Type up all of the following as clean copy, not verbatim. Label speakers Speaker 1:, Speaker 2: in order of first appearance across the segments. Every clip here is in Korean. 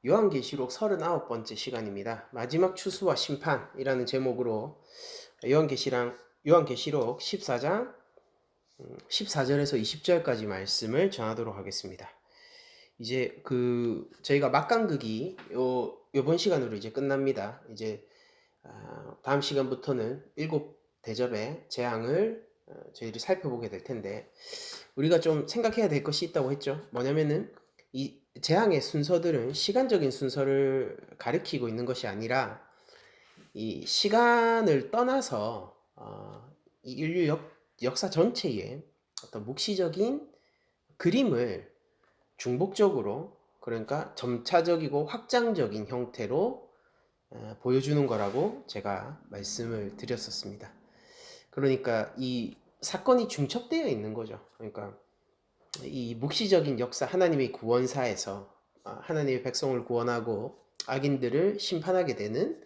Speaker 1: 요한계시록 39번째 시간입니다. 마지막 추수와 심판이라는 제목으로 요한계시록 14장 14절에서 20절까지 말씀을 전하도록 하겠습니다. 이제 저희가 막강극이 요번 시간으로 이제 끝납니다. 이제 다음 시간부터는 7대접의 재앙을 저희들이 살펴보게 될 텐데, 우리가 좀 생각해야 될 것이 있다고 했죠. 뭐냐면은 이 재앙의 순서들은 시간적인 순서를 가리키고 있는 것이 아니라 이 시간을 떠나서 이 인류 역사 전체의 어떤 묵시적인 그림을 중복적으로, 그러니까 점차적이고 확장적인 형태로 보여주는 거라고 제가 말씀을 드렸었습니다. 그러니까 이 사건이 중첩되어 있는 거죠. 그러니까 이 묵시적인 역사, 하나님의 구원사에서 하나님의 백성을 구원하고 악인들을 심판하게 되는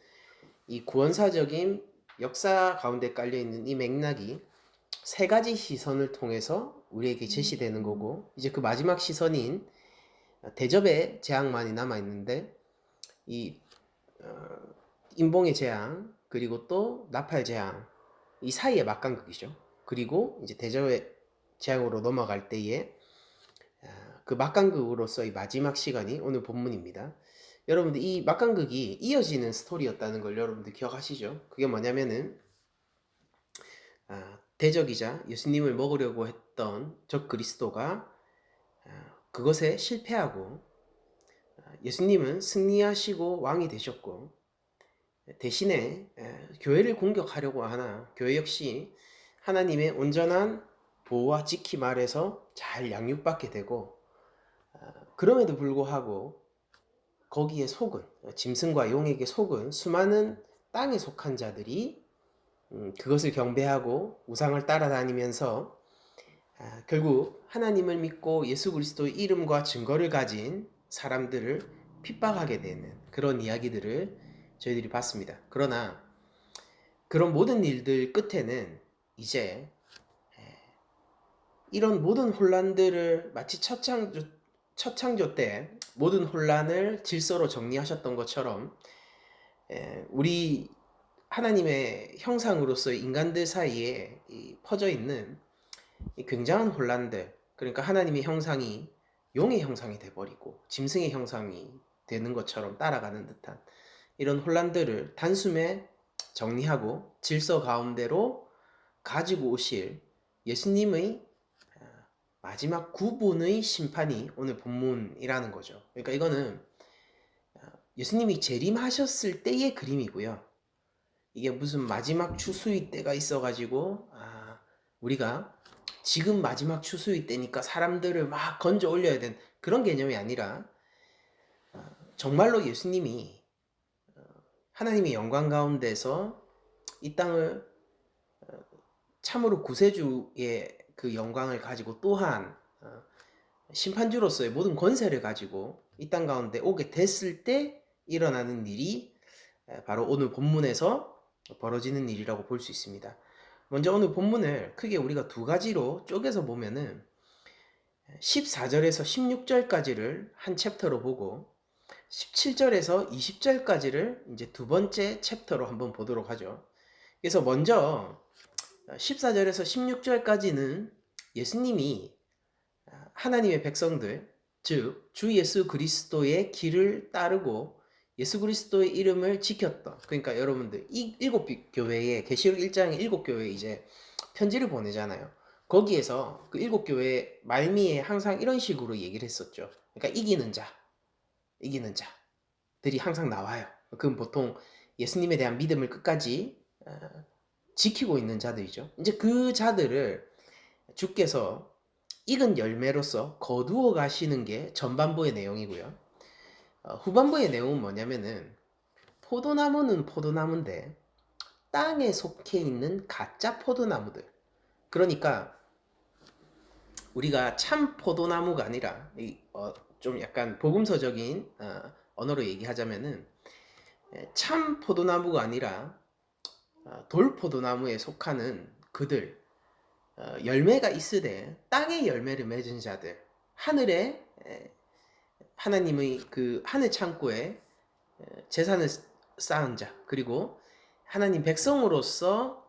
Speaker 1: 이 구원사적인 역사 가운데 깔려있는 이 맥락이 세 가지 시선을 통해서 우리에게 제시되는 거고, 이제 그 마지막 시선인 대접의 재앙만이 남아있는데, 이 인봉의 재앙, 그리고 또 나팔 재앙, 이 사이의 막간극이죠. 그리고 이제 대접의 재앙으로 넘어갈 때에 그 막간극으로서의 마지막 시간이 오늘 본문입니다. 여러분들, 이 막간극이 이어지는 스토리였다는 걸 여러분들 기억하시죠? 그게 뭐냐면은 대적이자 예수님을 먹으려고 했던 적 그리스도가 그것에 실패하고, 예수님은 승리하시고 왕이 되셨고, 대신에 교회를 공격하려고 하나 교회 역시 하나님의 온전한 보호와 지킴 아래서 잘 양육받게 되고, 그럼에도 불구하고 거기에 속은, 짐승과 용에게 속은 수많은 땅에 속한 자들이 그것을 경배하고 우상을 따라다니면서 결국 하나님을 믿고 예수 그리스도의 이름과 증거를 가진 사람들을 핍박하게 되는 그런 이야기들을 저희들이 봤습니다. 그러나 그런 모든 일들 끝에는 이제 이런 모든 혼란들을 마치 첫창조 때 모든 혼란을 질서로 정리하셨던 것처럼 우리 하나님의 형상으로서의 인간들 사이에 퍼져 있는 이 굉장한 혼란들, 그러니까 하나님의 형상이 용의 형상이 돼버리고 짐승의 형상이 되는 것처럼 따라가는 듯한 이런 혼란들을 단숨에 정리하고 질서 가운데로 가지고 오실 예수님의 마지막 구분의 심판이 오늘 본문이라는 거죠. 그러니까 이거는 예수님이 재림하셨을 때의 그림이고요. 이게 무슨 마지막 추수의 때가 있어가지고 우리가 지금 마지막 추수의 때니까 사람들을 막 건져 올려야 되는 그런 개념이 아니라, 정말로 예수님이 하나님의 영광 가운데서 이 땅을 참으로 구세주의 그 영광을 가지고, 또한 심판주로서의 모든 권세를 가지고 이 땅 가운데 오게 됐을 때 일어나는 일이 바로 오늘 본문에서 벌어지는 일이라고 볼 수 있습니다. 먼저 오늘 본문을 크게 우리가 두 가지로 쪼개서 보면은 14절에서 16절까지를 한 챕터로 보고 17절에서 20절까지를 이제 두 번째 챕터로 한번 보도록 하죠. 그래서 먼저 14절에서 16절까지는 예수님이 하나님의 백성들, 즉 주 예수 그리스도의 길을 따르고 예수 그리스도의 이름을 지켰던, 그러니까 여러분들 이 일곱 교회에, 계시록 1장에 일곱 교회에 이제 편지를 보내잖아요. 거기에서 그 일곱 교회 말미에 항상 이런 식으로 얘기를 했었죠. 그러니까 이기는 자들이 항상 나와요. 그건 보통 예수님에 대한 믿음을 끝까지 지키고 있는 자들이죠. 이제 그 자들을 주께서 익은 열매로서 거두어 가시는 게 전반부의 내용이고요. 후반부의 내용은 뭐냐면은, 포도나무는 포도나무인데 땅에 속해 있는 가짜 포도나무들, 그러니까 우리가 참 포도나무가 아니라 좀 약간 복음서적인 언어로 얘기하자면은, 참 포도나무가 아니라 돌포도나무에 속하는 그들, 열매가 있으되 땅의 열매를 맺은 자들, 하늘에 하나님의 그 하늘 창고에 재산을 쌓은 자, 그리고 하나님 백성으로서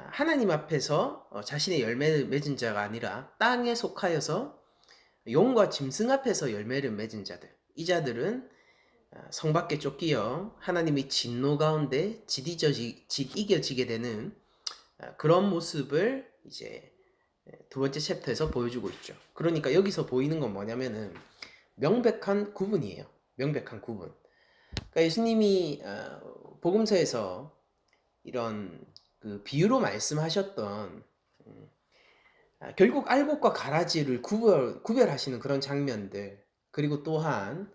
Speaker 1: 하나님 앞에서 자신의 열매를 맺은 자가 아니라 땅에 속하여서 용과 짐승 앞에서 열매를 맺은 자들, 이 자들은 성 밖에 쫓기어 하나님의 진노 가운데 짓이겨지게 되는 그런 모습을 이제 두 번째 챕터에서 보여주고 있죠. 그러니까 여기서 보이는 건 뭐냐면은 명백한 구분이에요. 명백한 구분. 그러니까 예수님이 복음서에서 이런 그 비유로 말씀하셨던 결국 알곡과 가라지를 구별하시는 그런 장면들, 그리고 또한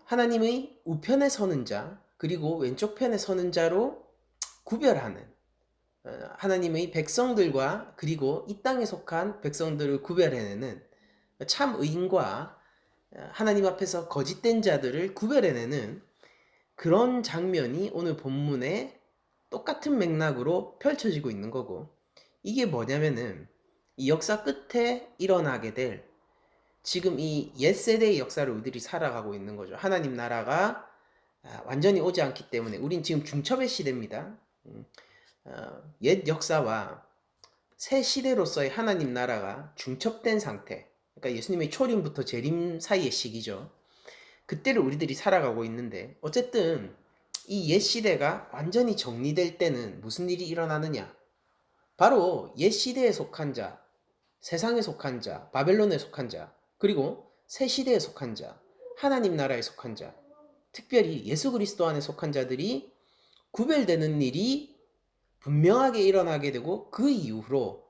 Speaker 1: 하나님의 우편에 서는 자, 그리고 왼쪽 편에 서는 자로 구별하는 하나님의 백성들과 그리고 이 땅에 속한 백성들을 구별해내는 참 의인과 하나님 앞에서 거짓된 자들을 구별해내는 그런 장면이 오늘 본문에 똑같은 맥락으로 펼쳐지고 있는 거고, 이게 뭐냐면은 이 역사 끝에 일어나게 될 지금 이 옛세대의 역사를 우리들이 살아가고 있는 거죠. 하나님 나라가 완전히 오지 않기 때문에 우린 지금 중첩의 시대입니다. 옛 역사와 새 시대로서의 하나님 나라가 중첩된 상태, 그러니까 예수님의 초림부터 재림 사이의 시기죠. 그때를 우리들이 살아가고 있는데, 어쨌든 이 옛 시대가 완전히 정리될 때는 무슨 일이 일어나느냐? 바로 옛 시대에 속한 자, 세상에 속한 자, 바벨론에 속한 자, 그리고 새 시대에 속한 자, 하나님 나라에 속한 자, 특별히 예수 그리스도 안에 속한 자들이 구별되는 일이 분명하게 일어나게 되고, 그 이후로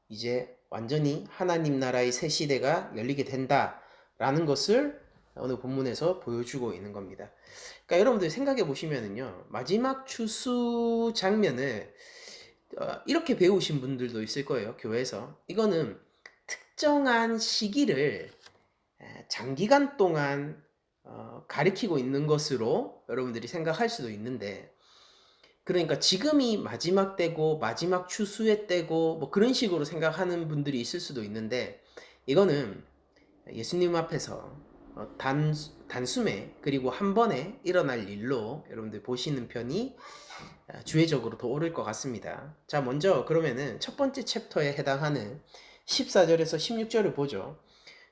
Speaker 1: 이제 완전히 하나님 나라의 새 시대가 열리게 된다라는 것을 오늘 본문에서 보여주고 있는 겁니다. 그러니까 여러분들 생각해 보시면은요, 마지막 추수 장면을 이렇게 배우신 분들도 있을 거예요. 교회에서 이거는 특정한 시기를 장기간 동안 가리키고 있는 것으로 여러분들이 생각할 수도 있는데, 그러니까 지금이 마지막 때고 마지막 추수의 때고 뭐 그런 식으로 생각하는 분들이 있을 수도 있는데, 이거는 예수님 앞에서 단숨에 그리고 한 번에 일어날 일로 여러분들 보시는 편이 주의적으로 더 옳을 것 같습니다. 자, 먼저 그러면은 첫 번째 챕터에 해당하는 14절에서 16절을 보죠.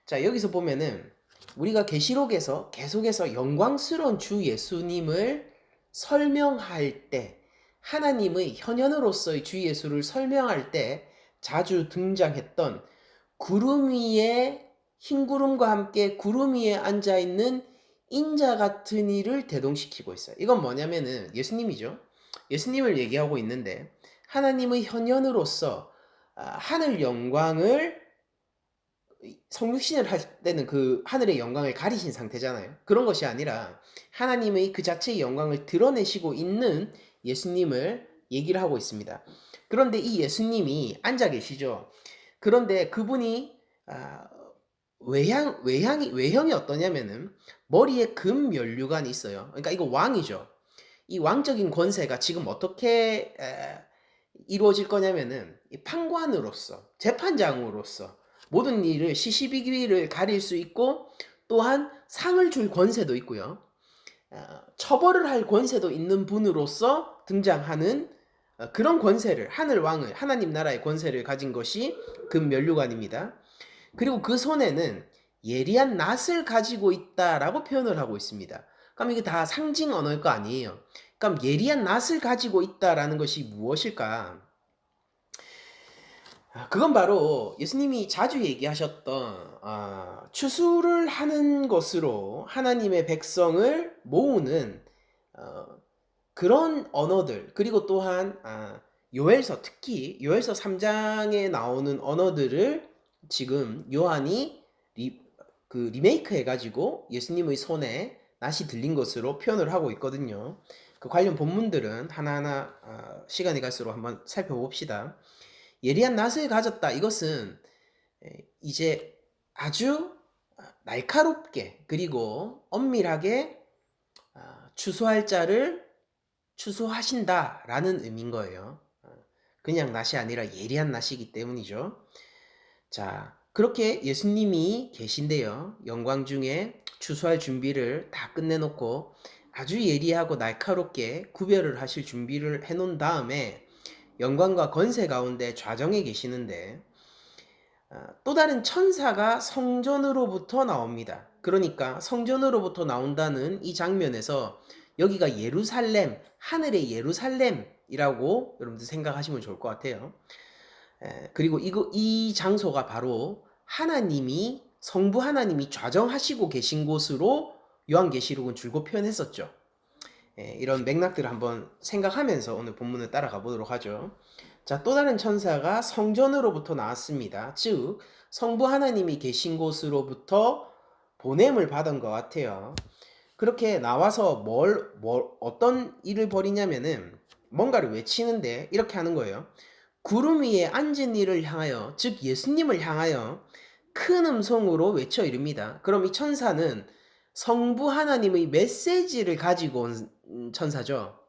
Speaker 1: 자, 여기서 보면은 우리가 계시록에서 계속해서 영광스러운 주 예수님을 설명할 때, 하나님의 현현으로서의 주 예수를 설명할 때 자주 등장했던 구름 위에, 흰 구름과 함께 구름 위에 앉아 있는 인자 같은 이를 대동시키고 있어요. 이건 뭐냐면은 예수님이죠. 예수님을 얘기하고 있는데, 하나님의 현현으로서 하늘 영광을, 성육신을 할 때는 그 하늘의 영광을 가리신 상태잖아요. 그런 것이 아니라 하나님의 그 자체의 영광을 드러내시고 있는 예수님을 얘기를 하고 있습니다. 그런데 이 예수님이 앉아 계시죠. 그런데 그분이 외형이 어떠냐면은 머리에 금 면류관이 있어요. 그러니까 이거 왕이죠. 이 왕적인 권세가 지금 어떻게 이루어질 거냐면은 판관으로서, 재판장으로서 모든 일을 시시비비를 가릴 수 있고, 또한 상을 줄 권세도 있고요. 처벌을 할 권세도 있는 분으로서 등장하는 그런 권세를, 하늘 왕을, 하나님 나라의 권세를 가진 것이 금면류관입니다. 그리고 그 손에는 예리한 낫을 가지고 있다라고 표현을 하고 있습니다. 그럼 이게 다 상징 언어일 거 아니에요. 그럼 예리한 낫을 가지고 있다라는 것이 무엇일까? 그건 바로 예수님이 자주 얘기하셨던 추수를 하는 것으로 하나님의 백성을 모으는 그런 언어들, 그리고 또한 요엘서, 특히 요엘서 3장에 나오는 언어들을 지금 요한이 리메이크 해가지고 예수님의 손에 낫이 들린 것으로 표현을 하고 있거든요. 그 관련 본문들은 하나하나 시간이 갈수록 한번 살펴봅시다. 예리한 낫을 가졌다. 이것은 이제 아주 날카롭게 그리고 엄밀하게 추수할 자를 추수하신다라는 의미인 거예요. 그냥 낫이 아니라 예리한 낫이기 때문이죠. 자, 그렇게 예수님이 계신데요. 영광 중에 추수할 준비를 다 끝내놓고 아주 예리하고 날카롭게 구별을 하실 준비를 해놓은 다음에 영광과 권세 가운데 좌정에 계시는데 또 다른 천사가 성전으로부터 나옵니다. 그러니까 성전으로부터 나온다는 이 장면에서 여기가 예루살렘, 하늘의 예루살렘이라고 여러분들 생각하시면 좋을 것 같아요. 그리고 이 장소가 바로 하나님이 성부 하나님이 좌정하시고 계신 곳으로 요한계시록은 줄곧 표현했었죠. 이런 맥락들을 한번 생각하면서 오늘 본문을 따라가 보도록 하죠. 자, 또 다른 천사가 성전으로부터 나왔습니다. 즉 성부 하나님이 계신 곳으로부터 보냄을 받은 것 같아요. 그렇게 나와서 어떤 일을 벌이냐면은 뭔가를 외치는데 이렇게 하는 거예요. 구름 위에 앉은 이를 향하여, 즉 예수님을 향하여 큰 음성으로 외쳐 이릅니다. 그럼 이 천사는 성부 하나님의 메시지를 가지고 온 천사죠.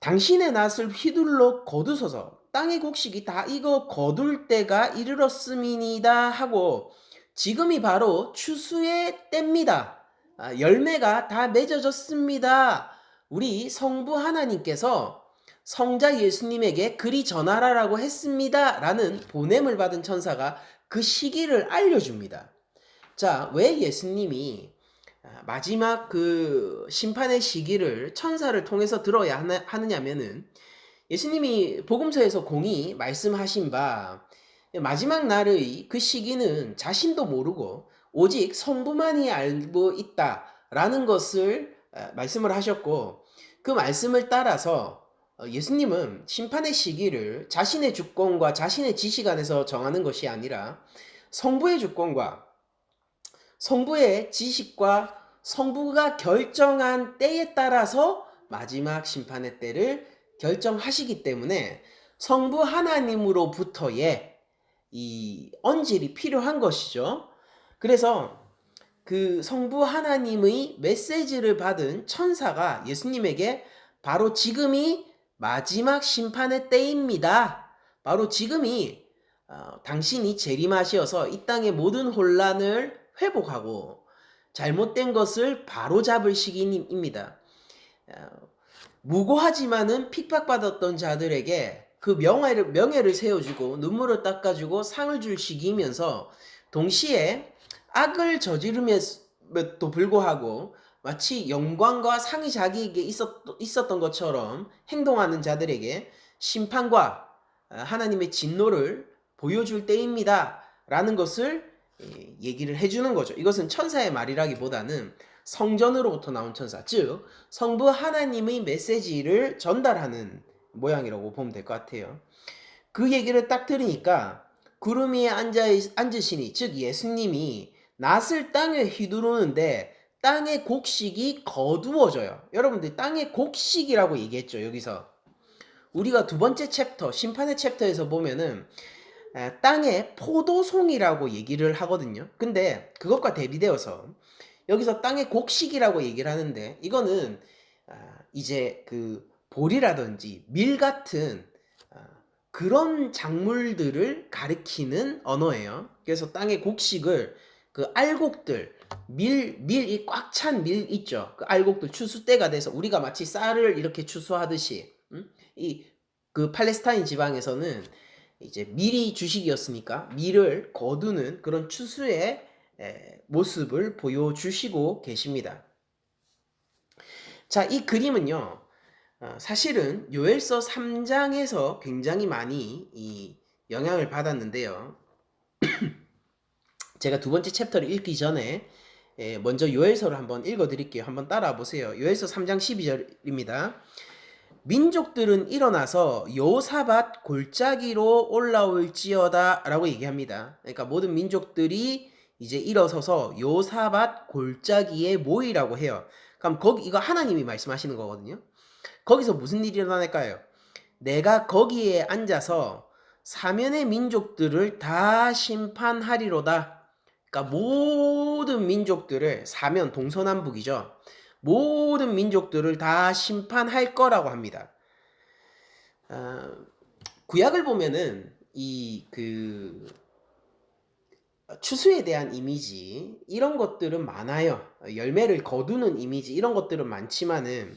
Speaker 1: 당신의 낫을 휘둘러 거두소서, 땅의 곡식이 다 익어 거둘 때가 이르렀음이니이다 하고, 지금이 바로 추수의 때입니다. 열매가 다 맺어졌습니다. 우리 성부 하나님께서 성자 예수님에게 그리 전하라라고 했습니다 라는 보냄을 받은 천사가 그 시기를 알려줍니다. 자, 왜 예수님이 마지막 그 심판의 시기를 천사를 통해서 들어야 하느냐면은, 예수님이 복음서에서 공히 말씀하신 바 마지막 날의 그 시기는 자신도 모르고 오직 성부만이 알고 있다라는 것을 말씀을 하셨고, 그 말씀을 따라서 예수님은 심판의 시기를 자신의 주권과 자신의 지식 안에서 정하는 것이 아니라 성부의 주권과 성부의 지식과 성부가 결정한 때에 따라서 마지막 심판의 때를 결정하시기 때문에 성부 하나님으로부터의 이 언질이 필요한 것이죠. 그래서 그 성부 하나님의 메시지를 받은 천사가 예수님에게 바로 지금이 마지막 심판의 때입니다. 바로 지금이 당신이 재림하시어서 이 땅의 모든 혼란을 회복하고 잘못된 것을 바로잡을 시기입니다. 무고하지만은 픽박받았던 자들에게 그 명예를 세워주고 눈물을 닦아주고 상을 줄 시기이면서, 동시에 악을 저지름에도 불구하고 마치 영광과 상이 자기에게 있었던 것처럼 행동하는 자들에게 심판과 하나님의 진노를 보여줄 때입니다 라는 것을 얘기를 해주는 거죠. 이것은 천사의 말이라기보다는 성전으로부터 나온 천사, 즉 성부 하나님의 메시지를 전달하는 모양이라고 보면 될 것 같아요. 그 얘기를 딱 들으니까 구름 위에 앉으시니, 즉 예수님이 낫을 땅에 휘두르는데 땅의 곡식이 거두어져요. 여러분들 땅의 곡식이라고 얘기했죠. 여기서 우리가 두 번째 챕터, 심판의 챕터에서 보면은 땅의 포도송이라고 얘기를 하거든요. 근데 그것과 대비되어서 여기서 땅의 곡식이라고 얘기를 하는데, 이거는 이제 그 보리라든지 밀 같은 그런 작물들을 가리키는 언어예요. 그래서 땅의 곡식을 그 알곡들, 밀이 꽉 찬 밀 있죠. 그 알곡들 추수 때가 돼서 우리가 마치 쌀을 이렇게 추수하듯이, 이 그 팔레스타인 지방에서는 이제 밀이 주식이었으니까 밀을 거두는 그런 추수의 모습을 보여주시고 계십니다. 자, 이 그림은요, 사실은 요엘서 3장에서 굉장히 많이 이 영향을 받았는데요. 제가 두 번째 챕터를 읽기 전에 먼저 요엘서를 한번 읽어드릴게요. 한번 따라와 보세요. 요엘서 3장 12절입니다. 민족들은 일어나서 여호사밧 골짜기로 올라올지어다 라고 얘기합니다. 그러니까 모든 민족들이 이제 일어서서 여호사밧 골짜기에 모이라고 해요. 그럼 이거 하나님이 말씀하시는 거거든요. 거기서 무슨 일이 일어날까요? 내가 거기에 앉아서 사면의 민족들을 다 심판하리로다. 그러니까 모든 민족들을, 사면 동서남북이죠. 모든 민족들을 다 심판할 거라고 합니다. 구약을 보면은 추수에 대한 이미지 이런 것들은 많아요. 열매를 거두는 이미지 이런 것들은 많지만은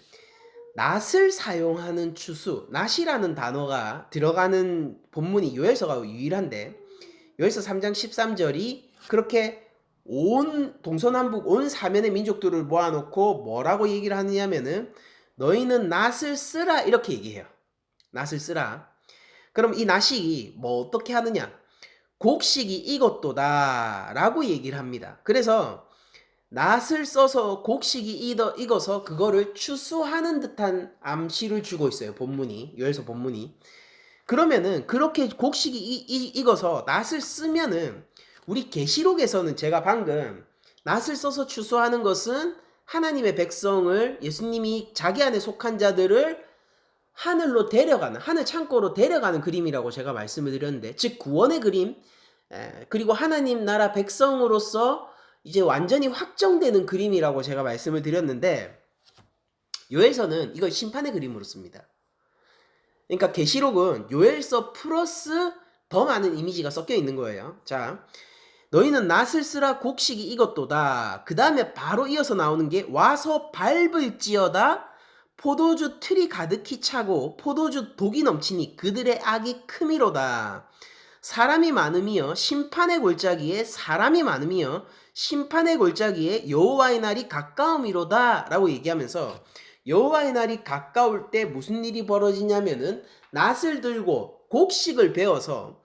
Speaker 1: 낫을 사용하는 추수, 낫이라는 단어가 들어가는 본문이 요엘서가 유일한데 요엘서 3장 13절이 그렇게 온 동서남북 온 사면의 민족들을 모아놓고 뭐라고 얘기를 하느냐면은 너희는 낫을 쓰라 이렇게 얘기해요. 낫을 쓰라. 그럼 이 낫이 뭐 어떻게 하느냐? 곡식이 익었도다 라고 얘기를 합니다. 그래서 낫을 써서 곡식이 익어서 그거를 추수하는 듯한 암시를 주고 있어요. 본문이 요엘서 본문이. 그러면은 그렇게 곡식이 익어서 낫을 쓰면은 우리 계시록에서는 제가 방금 낫을 써서 추수하는 것은 하나님의 백성을 예수님이 자기 안에 속한 자들을 하늘로 데려가는 하늘 창고로 데려가는 그림이라고 제가 말씀을 드렸는데 즉 구원의 그림 그리고 하나님 나라 백성으로서 이제 완전히 확정되는 그림이라고 제가 말씀을 드렸는데 요엘서는 이걸 심판의 그림으로 씁니다. 그러니까 계시록은 요엘서 플러스 더 많은 이미지가 섞여 있는 거예요. 자, 너희는 낫을 쓰라 곡식이 익었도다. 그 다음에 바로 이어서 나오는 게 와서 밟을지어다. 포도주 틀이 가득히 차고 포도주 독이 넘치니 그들의 악이 크미로다. 사람이 많음이여 심판의 골짜기에 사람이 많음이여 심판의 골짜기에 여호와의 날이 가까움이로다 라고 얘기하면서 여호와의 날이 가까울 때 무슨 일이 벌어지냐면은 낫을 들고 곡식을 베어서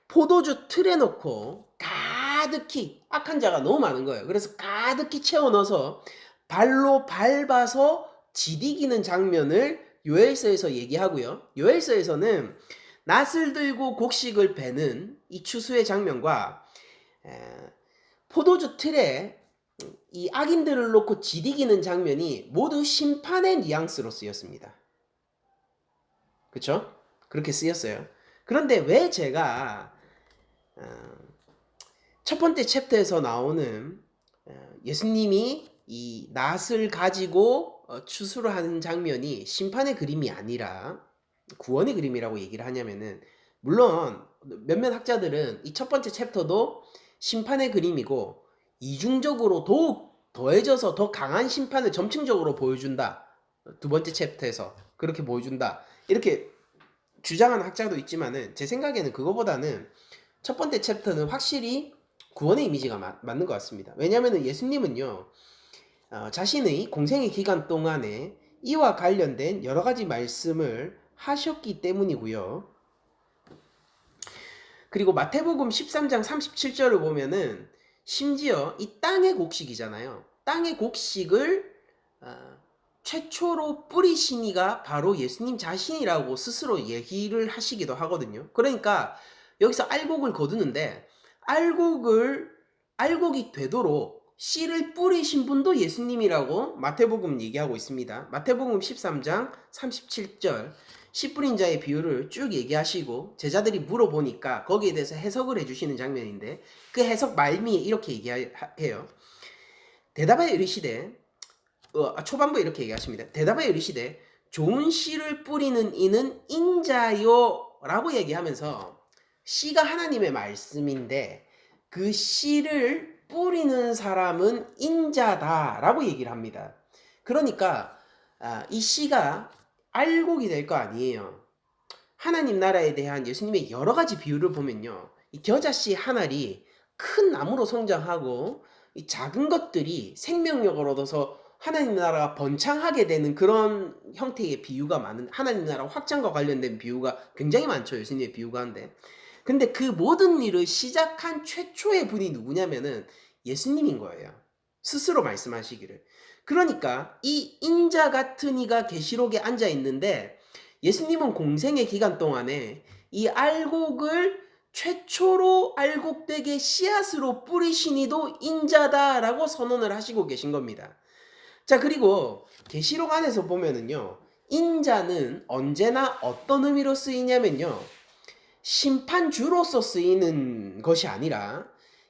Speaker 1: 포도주 틀에 넣고 가득히 악한 자가 너무 많은 거예요. 그래서 가득히 채워 넣어서 발로 밟아서 지디기는 장면을 요엘서에서 얘기하고요. 요엘서에서는 낫을 들고 곡식을 베는 이 추수의 장면과 포도주 틀에 이 악인들을 놓고 지디기는 장면이 모두 심판의 뉘앙스로 쓰였습니다. 그렇죠? 그렇게 쓰였어요. 그런데 왜 제가 첫 번째 챕터에서 나오는 예수님이 이 낫을 가지고 추수를 하는 장면이 심판의 그림이 아니라 구원의 그림이라고 얘기를 하냐면은 물론 몇몇 학자들은 이 첫 번째 챕터도 심판의 그림이고 이중적으로 더욱 더해져서 더 강한 심판을 점층적으로 보여준다. 두 번째 챕터에서 그렇게 보여준다. 이렇게 주장하는 학자도 있지만은 제 생각에는 그거보다는 첫 번째 챕터는 확실히 구원의 이미지가 맞는 것 같습니다. 왜냐하면 예수님은요 자신의 공생의 기간 동안에 이와 관련된 여러 가지 말씀을 하셨기 때문이고요. 그리고 마태복음 13장 37절을 보면은 심지어 이 땅의 곡식이잖아요. 땅의 곡식을 최초로 뿌리신 이가 바로 예수님 자신이라고 스스로 얘기를 하시기도 하거든요. 그러니까 여기서 알곡을 거두는데 알곡이 되도록 씨를 뿌리신 분도 예수님이라고 마태복음 얘기하고 있습니다. 마태복음 13장 37절 씨 뿌린 자의 비유를 쭉 얘기하시고 제자들이 물어보니까 거기에 대해서 해석을 해주시는 장면인데 그 해석 말미에 이렇게 얘기해요. 대답하여 이르시되 초반부에 이렇게 얘기하십니다. 대답하여 이르시되 좋은 씨를 뿌리는 이는 인자요 라고 얘기하면서 씨가 하나님의 말씀인데 그 씨를 뿌리는 사람은 인자다 라고 얘기를 합니다. 그러니까 이 씨가 알곡이 될 거 아니에요. 하나님 나라에 대한 예수님의 여러 가지 비유를 보면요. 이 겨자씨 한 알이 큰 나무로 성장하고 이 작은 것들이 생명력을 얻어서 하나님 나라가 번창하게 되는 그런 형태의 비유가 많은 하나님 나라 확장과 관련된 비유가 굉장히 많죠. 예수님의 비유가 한데. 근데 그 모든 일을 시작한 최초의 분이 누구냐면은 예수님인 거예요. 스스로 말씀하시기를. 그러니까 이 인자 같은 이가 계시록에 앉아 있는데 예수님은 공생의 기간 동안에 이 알곡을 최초로 알곡되게 씨앗으로 뿌리신 이도 인자다라고 선언을 하시고 계신 겁니다. 자, 그리고 계시록 안에서 보면은요. 인자는 언제나 어떤 의미로 쓰이냐면요. 심판주로서 쓰이는 것이 아니라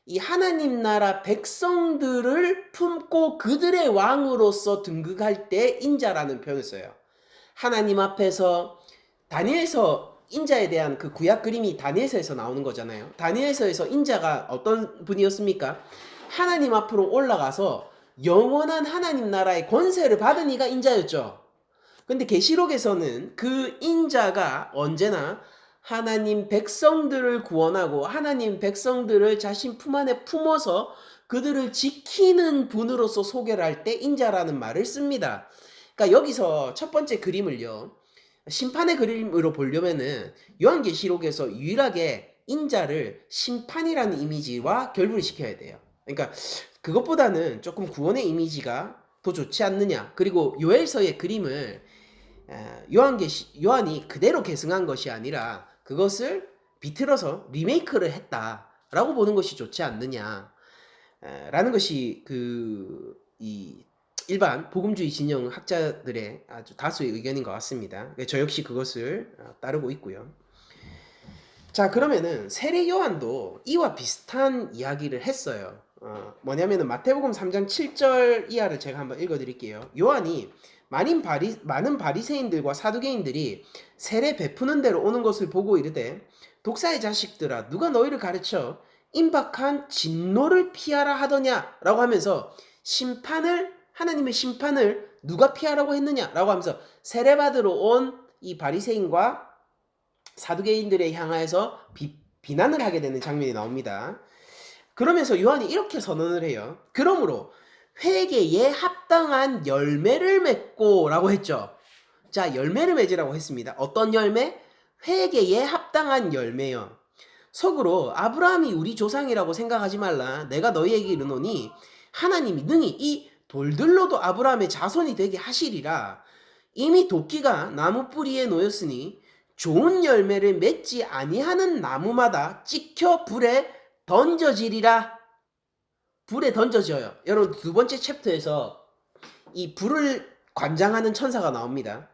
Speaker 1: 이 하나님 나라 백성들을 품고 그들의 왕으로서 등극할 때 인자라는 표현을 써요. 하나님 앞에서 다니엘서 인자에 대한 그 구약 그림이 다니엘서에서 나오는 거잖아요. 다니엘서에서 인자가 어떤 분이었습니까? 하나님 앞으로 올라가서 영원한 하나님 나라의 권세를 받은 이가 인자였죠. 근데 계시록에서는 그 인자가 언제나 하나님 백성들을 구원하고 하나님 백성들을 자신 품 안에 품어서 그들을 지키는 분으로서 소개를 할 때 인자라는 말을 씁니다. 그러니까 여기서 첫 번째 그림을요. 심판의 그림으로 보려면은 요한계시록에서 유일하게 인자를 심판이라는 이미지와 결부를 시켜야 돼요. 그러니까 그것보다는 조금 구원의 이미지가 더 좋지 않느냐. 그리고 요엘서의 그림을 요한이 그대로 계승한 것이 아니라 그것을 비틀어서 리메이크를 했다라고 보는 것이 좋지 않느냐. 라는 것이 이 일반 복음주의 진영 학자들의 아주 다수의 의견인 것 같습니다. 저 역시 그것을 따르고 있고요. 자, 그러면은 세례 요한도 이와 비슷한 이야기를 했어요. 뭐냐면은 마태복음 3장 7절 이하를 제가 한번 읽어드릴게요. 요한이 많은 바리새인들과 사두개인들이 세례 베푸는 대로 오는 것을 보고 이르되 독사의 자식들아 누가 너희를 가르쳐 임박한 진노를 피하라 하더냐라고 하면서 하나님의 심판을 누가 피하라고 했느냐라고 하면서 세례받으러 온 이 바리새인과 사두개인들에 향하여서 비난을 하게 되는 장면이 나옵니다. 그러면서 요한이 이렇게 선언을 해요. 그러므로 회개에 합당한 열매를 맺고 라고 했죠. 자, 열매를 맺으라고 했습니다. 어떤 열매? 회개에 합당한 열매요. 속으로 아브라함이 우리 조상이라고 생각하지 말라. 내가 너희에게 이르노니 하나님이 능히 이 돌들로도 아브라함의 자손이 되게 하시리라. 이미 도끼가 나무 뿌리에 놓였으니 좋은 열매를 맺지 아니하는 나무마다 찍혀 불에 던져지리라. 불에 던져져요. 여러분 두 번째 챕터에서 이 불을 관장하는 천사가 나옵니다.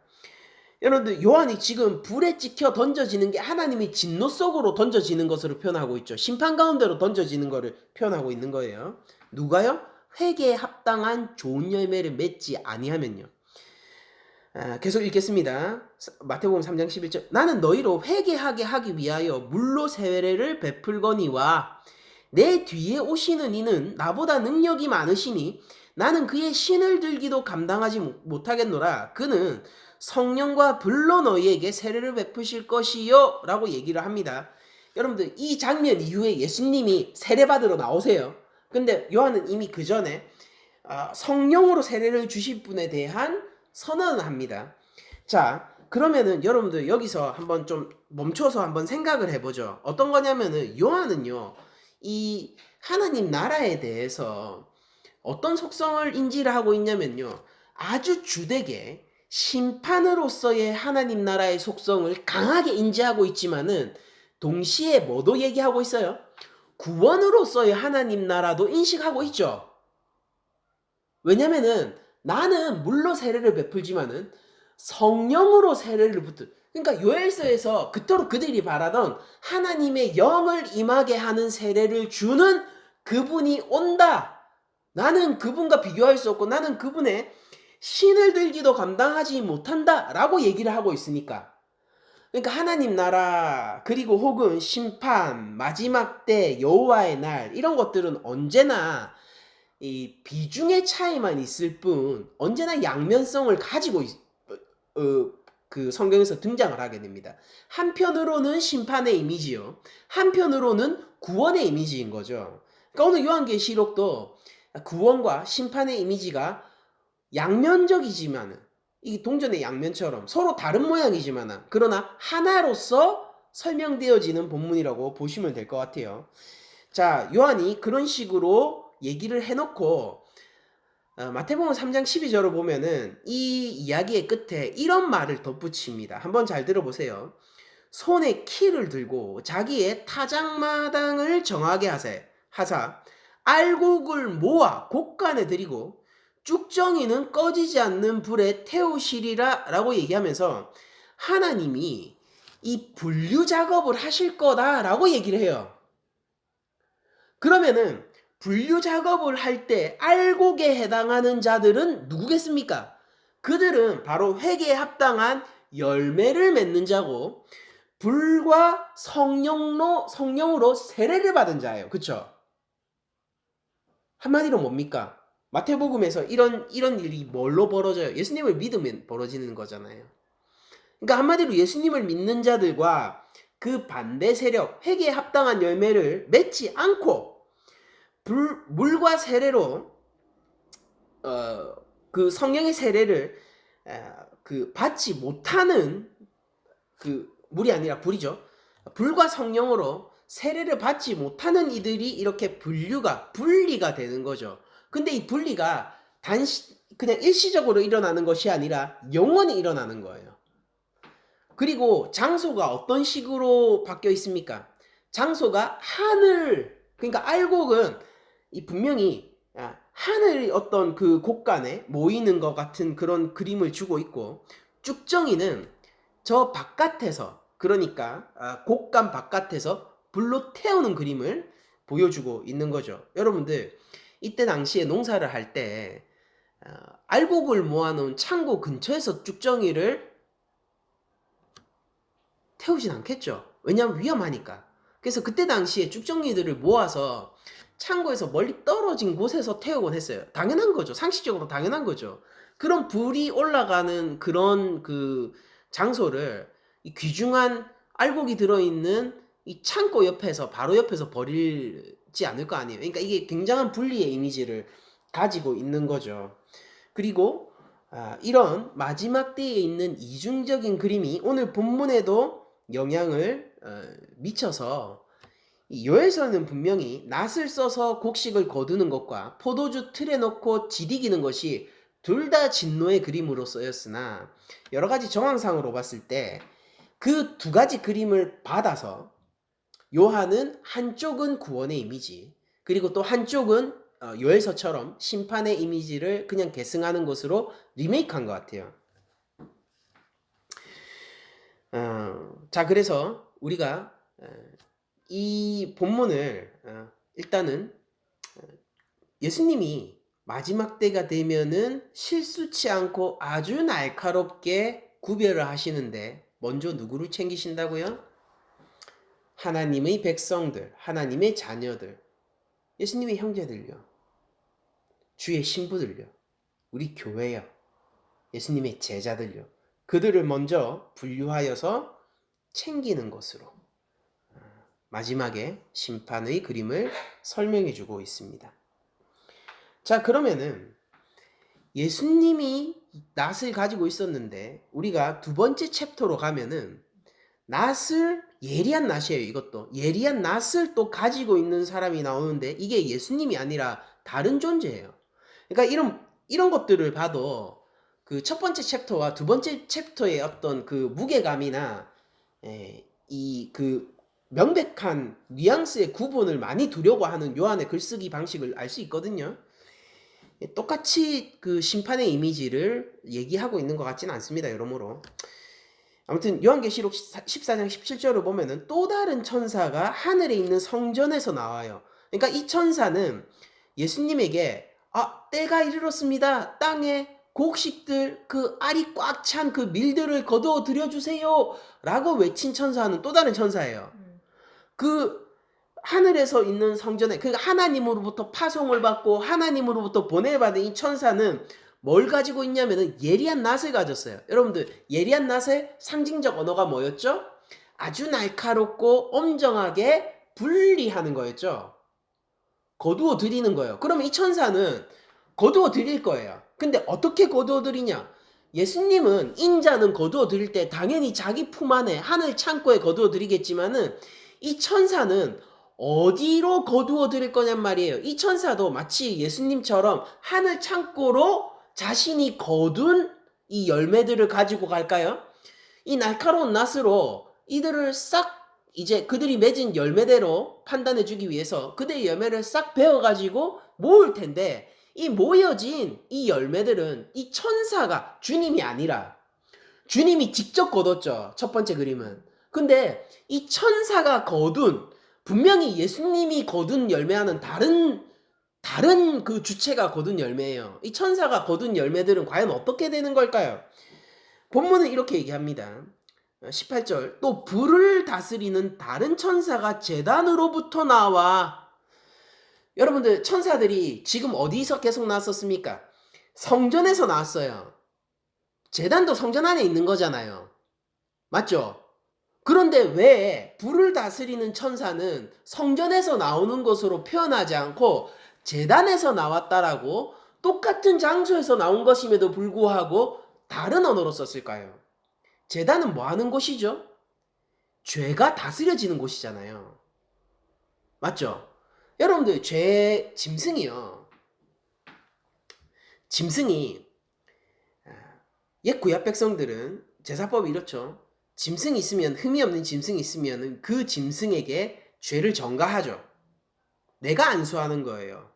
Speaker 1: 여러분들 요한이 지금 불에 찍혀 던져지는 게 하나님이 진노 속으로 던져지는 것으로 표현하고 있죠. 심판 가운데로 던져지는 것을 표현하고 있는 거예요. 누가요? 회개에 합당한 좋은 열매를 맺지 아니하면요. 계속 읽겠습니다. 마태복음 3장 11절. 나는 너희로 회개하게 하기 위하여 물로 세례를 베풀거니와 내 뒤에 오시는 이는 나보다 능력이 많으시니 나는 그의 신을 들기도 감당하지 못하겠노라. 그는 성령과 불로 너희에게 세례를 베푸실 것이요 라고 얘기를 합니다. 여러분들 이 장면 이후에 예수님이 세례받으러 나오세요. 근데 요한은 이미 그 전에 성령으로 세례를 주실 분에 대한 선언을 합니다. 자, 그러면은 여러분들 여기서 한번 좀 멈춰서 한번 생각을 해보죠. 어떤 거냐면은 요한은요, 이 하나님 나라에 대해서 어떤 속성을 인지를 하고 있냐면요, 아주 주되게 심판으로서의 하나님 나라의 속성을 강하게 인지하고 있지만은 동시에 뭐도 얘기하고 있어요? 구원으로서의 하나님 나라도 인식하고 있죠. 왜냐면은 나는 물로 세례를 베풀지만은 성령으로 세례를 그러니까 요엘서에서 그토록 그들이 바라던 하나님의 영을 임하게 하는 세례를 주는 그분이 온다. 나는 그분과 비교할 수 없고 나는 그분의 신을 들기도 감당하지 못한다 라고 얘기를 하고 있으니까. 그러니까 하나님 나라 그리고 혹은 심판, 마지막 때, 여호와의 날 이런 것들은 언제나 이 비중의 차이만 있을 뿐 언제나 양면성을 가지고 그 성경에서 등장을 하게 됩니다. 한편으로는 심판의 이미지요. 한편으로는 구원의 이미지인 거죠. 그러니까 오늘 요한계시록도 구원과 심판의 이미지가 양면적이지만은 이 동전의 양면처럼 서로 다른 모양이지만 그러나 하나로서 설명되어지는 본문이라고 보시면 될 것 같아요. 자, 요한이 그런 식으로 얘기를 해놓고 마태복음 3장 12절을 보면은 이 이야기의 끝에 이런 말을 덧붙입니다. 한번 잘 들어보세요. 손에 키를 들고 자기의 타작마당을 정하게 하사 알곡을 모아 곡간에 들이고 쭉정이는 꺼지지 않는 불에 태우시리라 라고 얘기하면서 하나님이 이 분류 작업을 하실 거다라고 얘기를 해요. 그러면은 분류 작업을 할 때 알곡에 해당하는 자들은 누구겠습니까? 그들은 바로 회개에 합당한 열매를 맺는 자고 불과 성령으로 세례를 받은 자예요. 그쵸? 한마디로 뭡니까? 마태복음에서 이런 일이 뭘로 벌어져요? 예수님을 믿으면 벌어지는 거잖아요. 그러니까 한마디로 예수님을 믿는 자들과 그 반대 세력, 회개에 합당한 열매를 맺지 않고 물과 세례로 그 성령의 세례를 그 받지 못하는, 그 물이 아니라 불이죠. 불과 성령으로 세례를 받지 못하는 이들이 이렇게 분리가 되는 거죠. 근데 이 분리가 그냥 일시적으로 일어나는 것이 아니라 영원히 일어나는 거예요. 그리고 장소가 어떤 식으로 바뀌어 있습니까? 장소가 하늘, 그러니까 알곡은 분명히 하늘의 어떤 그 곳간에 모이는 것 같은 그런 그림을 주고 있고, 쭉정이는 저 바깥에서, 그러니까 곡간 바깥에서 불로 태우는 그림을 보여주고 있는 거죠. 여러분들, 이때 당시에 농사를 할 때 알곡을 모아놓은 창고 근처에서 쭉정이를 태우진 않겠죠. 왜냐하면 위험하니까. 그래서 그때 당시에 쭉정이들을 모아서 창고에서 멀리 떨어진 곳에서 태우곤 했어요. 당연한 거죠. 상식적으로 당연한 거죠. 그런 불이 올라가는 그런 그 장소를 이 귀중한 알곡이 들어있는 이 창고 옆에서, 바로 옆에서 버리지 않을 거 아니에요. 그러니까 이게 굉장한 분리의 이미지를 가지고 있는 거죠. 그리고 이런 마지막 때에 있는 이중적인 그림이 오늘 본문에도 영향을 미쳐서, 요엘서는 분명히 낫을 써서 곡식을 거두는 것과 포도주 틀에 넣고 지디기는 것이 둘 다 진노의 그림으로 쓰였으나, 여러 가지 정황상으로 봤을 때 그 두 가지 그림을 받아서 요한은 한쪽은 구원의 이미지, 그리고 또 한쪽은 요엘서처럼 심판의 이미지를 그냥 계승하는 것으로 리메이크한 것 같아요. 자, 그래서 우리가 이 본문을 일단은 예수님이 마지막 때가 되면은 실수치 않고 아주 날카롭게 구별을 하시는데, 먼저 누구를 챙기신다고요? 하나님의 백성들, 하나님의 자녀들, 예수님의 형제들요, 주의 신부들요, 우리 교회요, 예수님의 제자들요, 그들을 먼저 분류하여서 챙기는 것으로 마지막에 심판의 그림을 설명해 주고 있습니다. 자, 그러면은 예수님이 낫을 가지고 있었는데, 우리가 두 번째 챕터로 가면은 낫을, 예리한 낫이에요. 이것도 예리한 낫을 또 가지고 있는 사람이 나오는데, 이게 예수님이 아니라 다른 존재예요. 그러니까 이런 것들을 봐도 그 첫 번째 챕터와 두 번째 챕터의 어떤 그 무게감이나 이 그 명백한 뉘앙스의 구분을 많이 두려고 하는 요한의 글쓰기 방식을 알 수 있거든요. 똑같이 그 심판의 이미지를 얘기하고 있는 것 같지는 않습니다, 여러모로. 아무튼 요한계시록 14장 17절을 보면은 또 다른 천사가 하늘에 있는 성전에서 나와요. 그러니까 이 천사는 예수님에게 때가 이르렀습니다, 땅에 곡식들, 그 알이 꽉 찬 그 밀들을 거두어 드려주세요 라고 외친 천사는 또 다른 천사예요. 그 하늘에서 있는 성전에, 그러니까 하나님으로부터 파송을 받고 하나님으로부터 보내받은 이 천사는 뭘 가지고 있냐면은 예리한 낫을 가졌어요. 여러분들, 예리한 낫의 상징적 언어가 뭐였죠? 아주 날카롭고 엄정하게 분리하는 거였죠. 거두어 드리는 거예요. 그러면 이 천사는 거두어 드릴 거예요. 근데 어떻게 거두어 드리냐? 예수님은, 인자는 거두어 드릴 때 당연히 자기 품 안에 하늘 창고에 거두어 드리겠지만은, 이 천사는 어디로 거두어 드릴 거냔 말이에요. 이 천사도 마치 예수님처럼 하늘 창고로 자신이 거둔 이 열매들을 가지고 갈까요? 이 날카로운 낫으로 이들을 싹, 이제 그들이 맺은 열매대로 판단해 주기 위해서 그들의 열매를 싹 베어가지고 모을 텐데, 이 모여진 이 열매들은 이 천사가, 주님이 아니라, 주님이 직접 거뒀죠, 첫 번째 그림은. 근데 이 천사가 거둔, 분명히 예수님이 거둔 열매와는 다른 그 주체가 거둔 열매예요. 이 천사가 거둔 열매들은 과연 어떻게 되는 걸까요? 본문은 이렇게 얘기합니다. 18절 또 불을 다스리는 다른 천사가 제단으로부터 나와. 여러분들 천사들이 지금 어디서 계속 나왔었습니까? 성전에서 나왔어요. 제단도 성전 안에 있는 거잖아요. 맞죠? 그런데 왜 불을 다스리는 천사는 성전에서 나오는 것으로 표현하지 않고 제단에서 나왔다라고 똑같은 장소에서 나온 것임에도 불구하고 다른 언어로 썼을까요? 제단은 뭐 하는 곳이죠? 죄가 다스려지는 곳이잖아요. 맞죠? 여러분들 짐승이요. 짐승이 옛 구약 백성들은 제사법이 이렇죠. 짐승이 있으면 흠이 없는 짐승이 있으면 그 짐승에게 죄를 전가하죠. 내가 안수하는 거예요.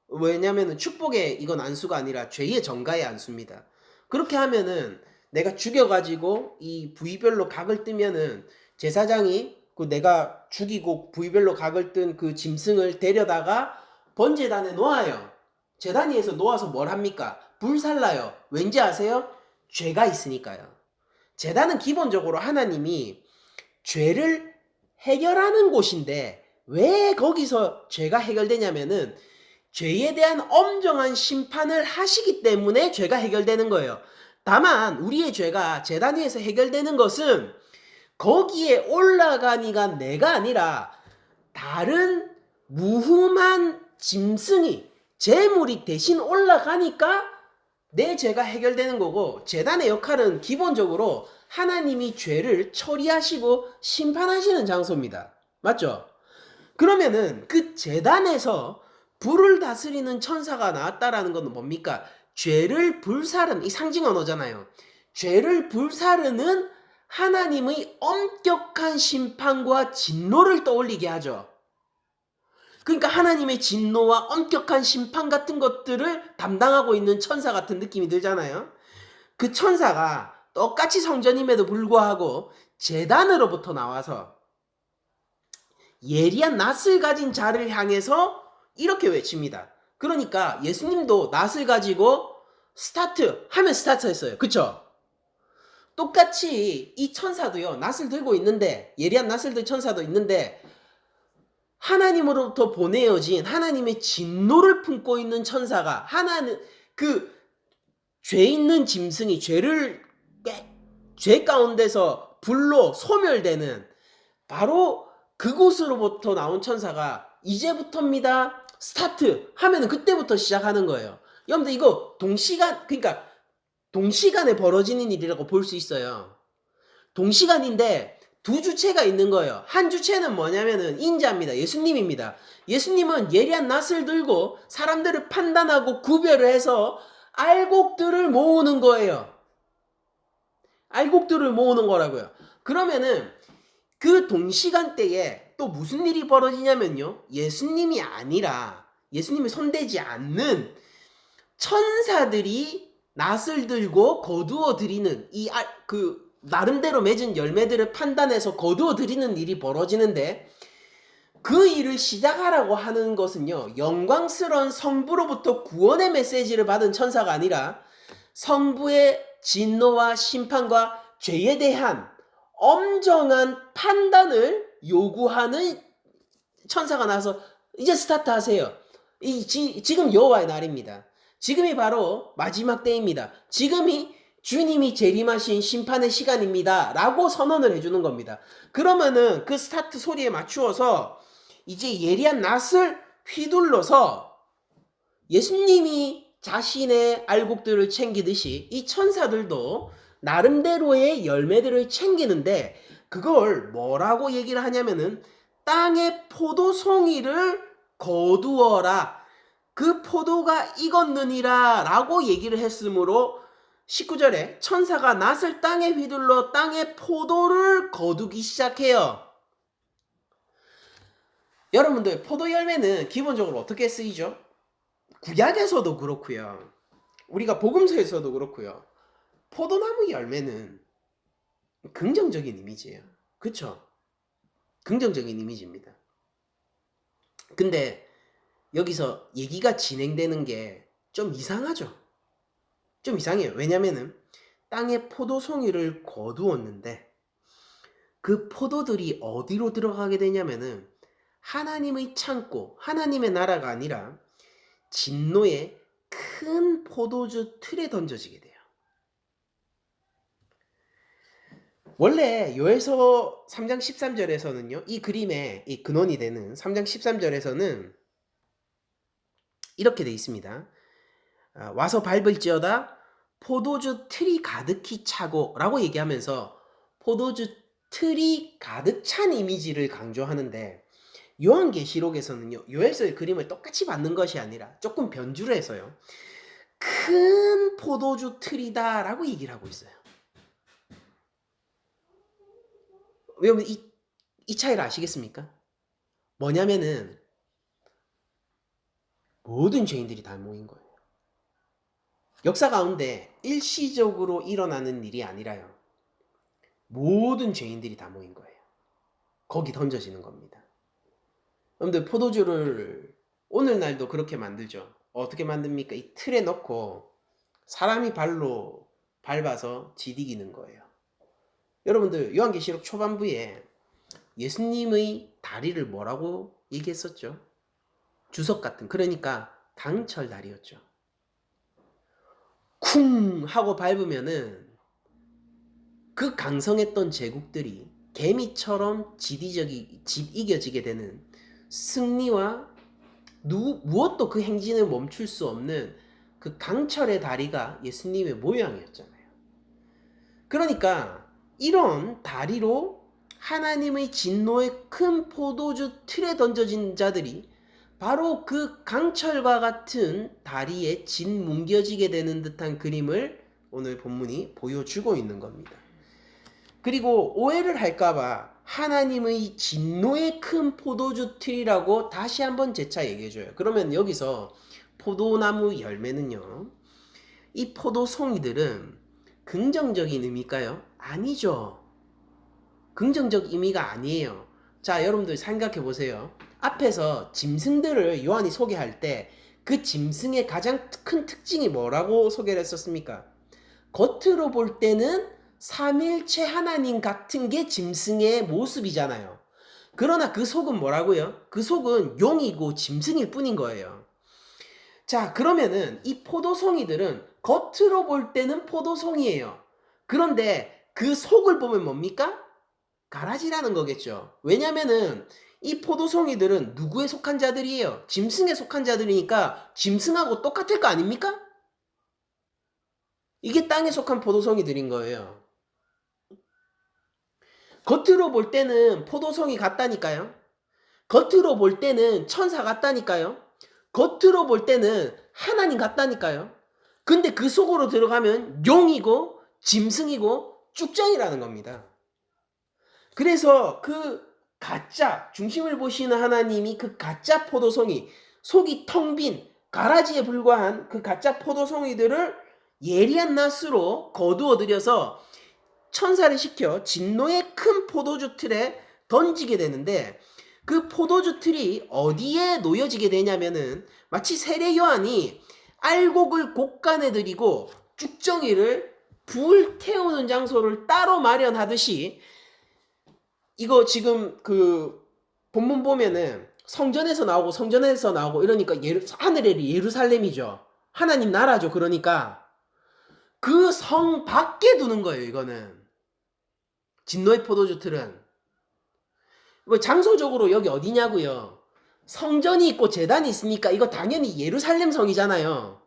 Speaker 1: 왜냐하면 축복의 이건 안수가 아니라 죄의 전가의 안수입니다. 그렇게 하면은 내가 죽여가지고 이 부위별로 각을 뜨면은 제사장이 그 내가 죽이고 부위별로 각을 뜬 그 짐승을 데려다가 번제단에 놓아요. 제단 위에서 놓아서 뭘 합니까? 불살라요. 왠지 아세요? 죄가 있으니까요. 제단은 기본적으로 하나님이 죄를 해결하는 곳인데 왜 거기서 죄가 해결되냐면은 죄에 대한 엄정한 심판을 하시기 때문에 죄가 해결되는 거예요. 다만 우리의 죄가 제단 위에서 해결되는 것은 거기에 올라가니가 내가 아니라 다른 무흠한 짐승이 제물이 대신 올라가니까 내 죄가 해결되는 거고, 제단의 역할은 기본적으로 하나님이 죄를 처리하시고 심판하시는 장소입니다. 맞죠? 그러면은 그 제단에서 불을 다스리는 천사가 나왔다라는 건 뭡니까? 죄를 불사르는, 이 상징 언어잖아요. 죄를 불사르는 하나님의 엄격한 심판과 진노를 떠올리게 하죠. 그러니까 하나님의 진노와 엄격한 심판 같은 것들을 담당하고 있는 천사 같은 느낌이 들잖아요. 그 천사가 똑같이 성전임에도 불구하고 제단으로부터 나와서 예리한 낫을 가진 자를 향해서 이렇게 외칩니다. 그러니까 예수님도 낫을 가지고 스타트 하면 스타트 했어요. 그쵸? 똑같이 이 천사도요, 낫을 들고 있는데, 예리한 낫을 들 천사도 있는데, 하나님으로부터 보내어진 하나님의 진노를 품고 있는 천사가 하나는 그 죄 있는 짐승이 죄 가운데서 불로 소멸되는 바로 그곳으로부터 나온 천사가 이제부터입니다. 스타트 하면은 그때부터 시작하는 거예요. 여러분들 이거 그러니까 동시간에 벌어지는 일이라고 볼 수 있어요. 동시간인데 두 주체가 있는 거예요. 한 주체는 뭐냐면은 인자입니다. 예수님입니다. 예수님은 예리한 낫을 들고 사람들을 판단하고 구별을 해서 알곡들을 모으는 거예요. 알곡들을 모으는 거라고요. 그러면은 그 동시간대에 또 무슨 일이 벌어지냐면요. 예수님이 아니라 예수님이 손대지 않는 천사들이 낫을 들고 거두어 드리는 그 나름대로 맺은 열매들을 판단해서 거두어 드리는 일이 벌어지는데, 그 일을 시작하라고 하는 것은요, 영광스러운 성부로부터 구원의 메시지를 받은 천사가 아니라 성부의 진노와 심판과 죄에 대한 엄정한 판단을 요구하는 천사가 나와서 이제 스타트 하세요. 지금 여호와의 날입니다. 지금이 바로 마지막 때입니다. 지금이 주님이 재림하신 심판의 시간입니다. 라고 선언을 해주는 겁니다. 그러면은 그 스타트 소리에 맞추어서 이제 예리한 낫을 휘둘러서 예수님이 자신의 알곡들을 챙기듯이 이 천사들도 나름대로의 열매들을 챙기는데, 그걸 뭐라고 얘기를 하냐면은 땅의 포도송이를 거두어라, 그 포도가 익었느니라 라고 얘기를 했으므로 19절에 천사가 낫을 땅에 휘둘러 땅의 포도를 거두기 시작해요. 여러분들 포도 열매는 기본적으로 어떻게 쓰이죠? 구약에서도 그렇고요, 우리가 복음서에서도 그렇고요, 포도나무 열매는 긍정적인 이미지예요. 그쵸? 긍정적인 이미지입니다. 근데 여기서 얘기가 진행되는 게 좀 이상하죠? 좀 이상해요. 왜냐면은 땅에 포도송이를 거두었는데 그 포도들이 어디로 들어가게 되냐면은 하나님의 창고, 하나님의 나라가 아니라 진노의 큰 포도주 틀에 던져지게 돼요. 원래 요엘서 3장 13절에서는요. 이 그림의 이 근원이 되는 3장 13절에서는 이렇게 돼 있습니다. 와서 밟을지어다 포도주 틀이 가득히 차고 라고 얘기하면서 포도주 틀이 가득 찬 이미지를 강조하는데, 요한계시록에서는요. 요엘서의 그림을 똑같이 받는 것이 아니라 조금 변주를 해서요. 큰 포도주 틀이다 라고 얘기를 하고 있어요. 왜냐면 이 차이를 아시겠습니까? 뭐냐면은 모든 죄인들이 다 모인 거예요. 역사 가운데 일시적으로 일어나는 일이 아니라요. 모든 죄인들이 다 모인 거예요. 거기 던져지는 겁니다. 여러분들 포도주를 오늘날도 그렇게 만들죠. 어떻게 만듭니까? 이 틀에 넣고 사람이 발로 밟아서 디디기는 거예요. 여러분들 요한계시록 초반부에 예수님의 다리를 뭐라고 얘기했었죠? 주석 같은, 그러니까 강철 다리였죠. 쿵 하고 밟으면은 그 강성했던 제국들이 개미처럼 이겨지게 되는 승리와 무엇도 그 행진을 멈출 수 없는 그 강철의 다리가 예수님의 모양이었잖아요. 그러니까 이런 다리로 하나님의 진노의 큰 포도주 틀에 던져진 자들이 바로 그 강철과 같은 다리에 짓뭉겨지게 되는 듯한 그림을 오늘 본문이 보여주고 있는 겁니다. 그리고 오해를 할까봐 하나님의 진노의 큰 포도주 틀이라고 다시 한번 재차 얘기해줘요. 그러면 여기서 포도나무 열매는요, 이 포도송이들은 긍정적인 의미일까요? 아니죠. 긍정적 의미가 아니에요. 자, 여러분들 생각해 보세요. 앞에서 짐승들을 요한이 소개할 때 그 짐승의 가장 큰 특징이 뭐라고 소개를 했었습니까? 겉으로 볼 때는 삼일체 하나님 같은 게 짐승의 모습이잖아요. 그러나 그 속은 뭐라고요? 그 속은 용이고 짐승일 뿐인 거예요. 자, 그러면은 이 포도송이들은 겉으로 볼 때는 포도송이에요. 그런데 그 속을 보면 뭡니까? 가라지라는 거겠죠. 왜냐면은 이 포도송이들은 누구에 속한 자들이에요? 짐승에 속한 자들이니까 짐승하고 똑같을 거 아닙니까? 이게 땅에 속한 포도송이들인 거예요. 겉으로 볼 때는 포도송이 같다니까요. 겉으로 볼 때는 천사 같다니까요. 겉으로 볼 때는 하나님 같다니까요. 근데 그 속으로 들어가면 용이고 짐승이고 쭉정이라는 겁니다. 그래서 그 가짜, 중심을 보시는 하나님이 그 가짜 포도송이, 속이 텅 빈 가라지에 불과한 그 가짜 포도송이들을 예리한 낫으로 거두어 들여서 천사를 시켜 진노의 큰 포도주 틀에 던지게 되는데, 그 포도주 틀이 어디에 놓여지게 되냐면은 마치 세례 요한이 알곡을 곡간에 들이고 쭉정이를 불 태우는 장소를 따로 마련하듯이, 이거 지금 그 본문 보면은 성전에서 나오고 이러니까 하늘의 예루살렘이죠. 하나님 나라죠. 그러니까 그 성 밖에 두는 거예요. 이거는 진노의 포도주 틀은. 뭐 장소적으로 여기 어디냐고요? 성전이 있고 제단이 있으니까 이거 당연히 예루살렘 성이잖아요.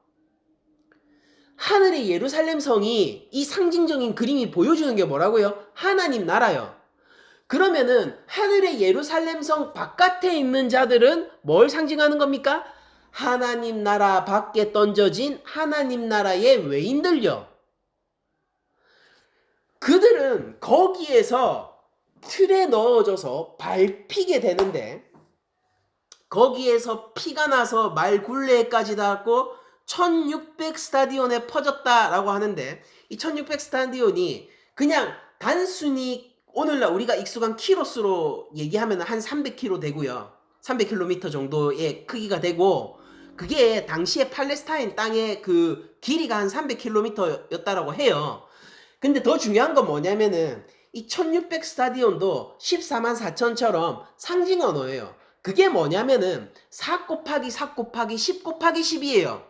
Speaker 1: 하늘의 예루살렘 성이 이 상징적인 그림이 보여주는 게 뭐라고요? 하나님 나라요. 그러면은 하늘의 예루살렘 성 바깥에 있는 자들은 뭘 상징하는 겁니까? 하나님 나라 밖에 던져진 하나님 나라의 외인들요. 그들은 거기에서 틀에 넣어져서 밟히게 되는데, 거기에서 피가 나서 말 굴레까지 닿았고 1600 스타디온에 퍼졌다라고 하는데, 이 1600 스타디온이 그냥 단순히 오늘날 우리가 익숙한 키로수로 얘기하면 한 300km 되고요. 300km 정도의 크기가 되고, 그게 당시에 팔레스타인 땅의 그 길이가 한 300km였다라고 해요. 근데 더 중요한 건 뭐냐면은 이 1600 스타디온도 14만 4천처럼 상징 언어예요. 그게 뭐냐면은 4 곱하기 4 곱하기 10 곱하기 10이에요.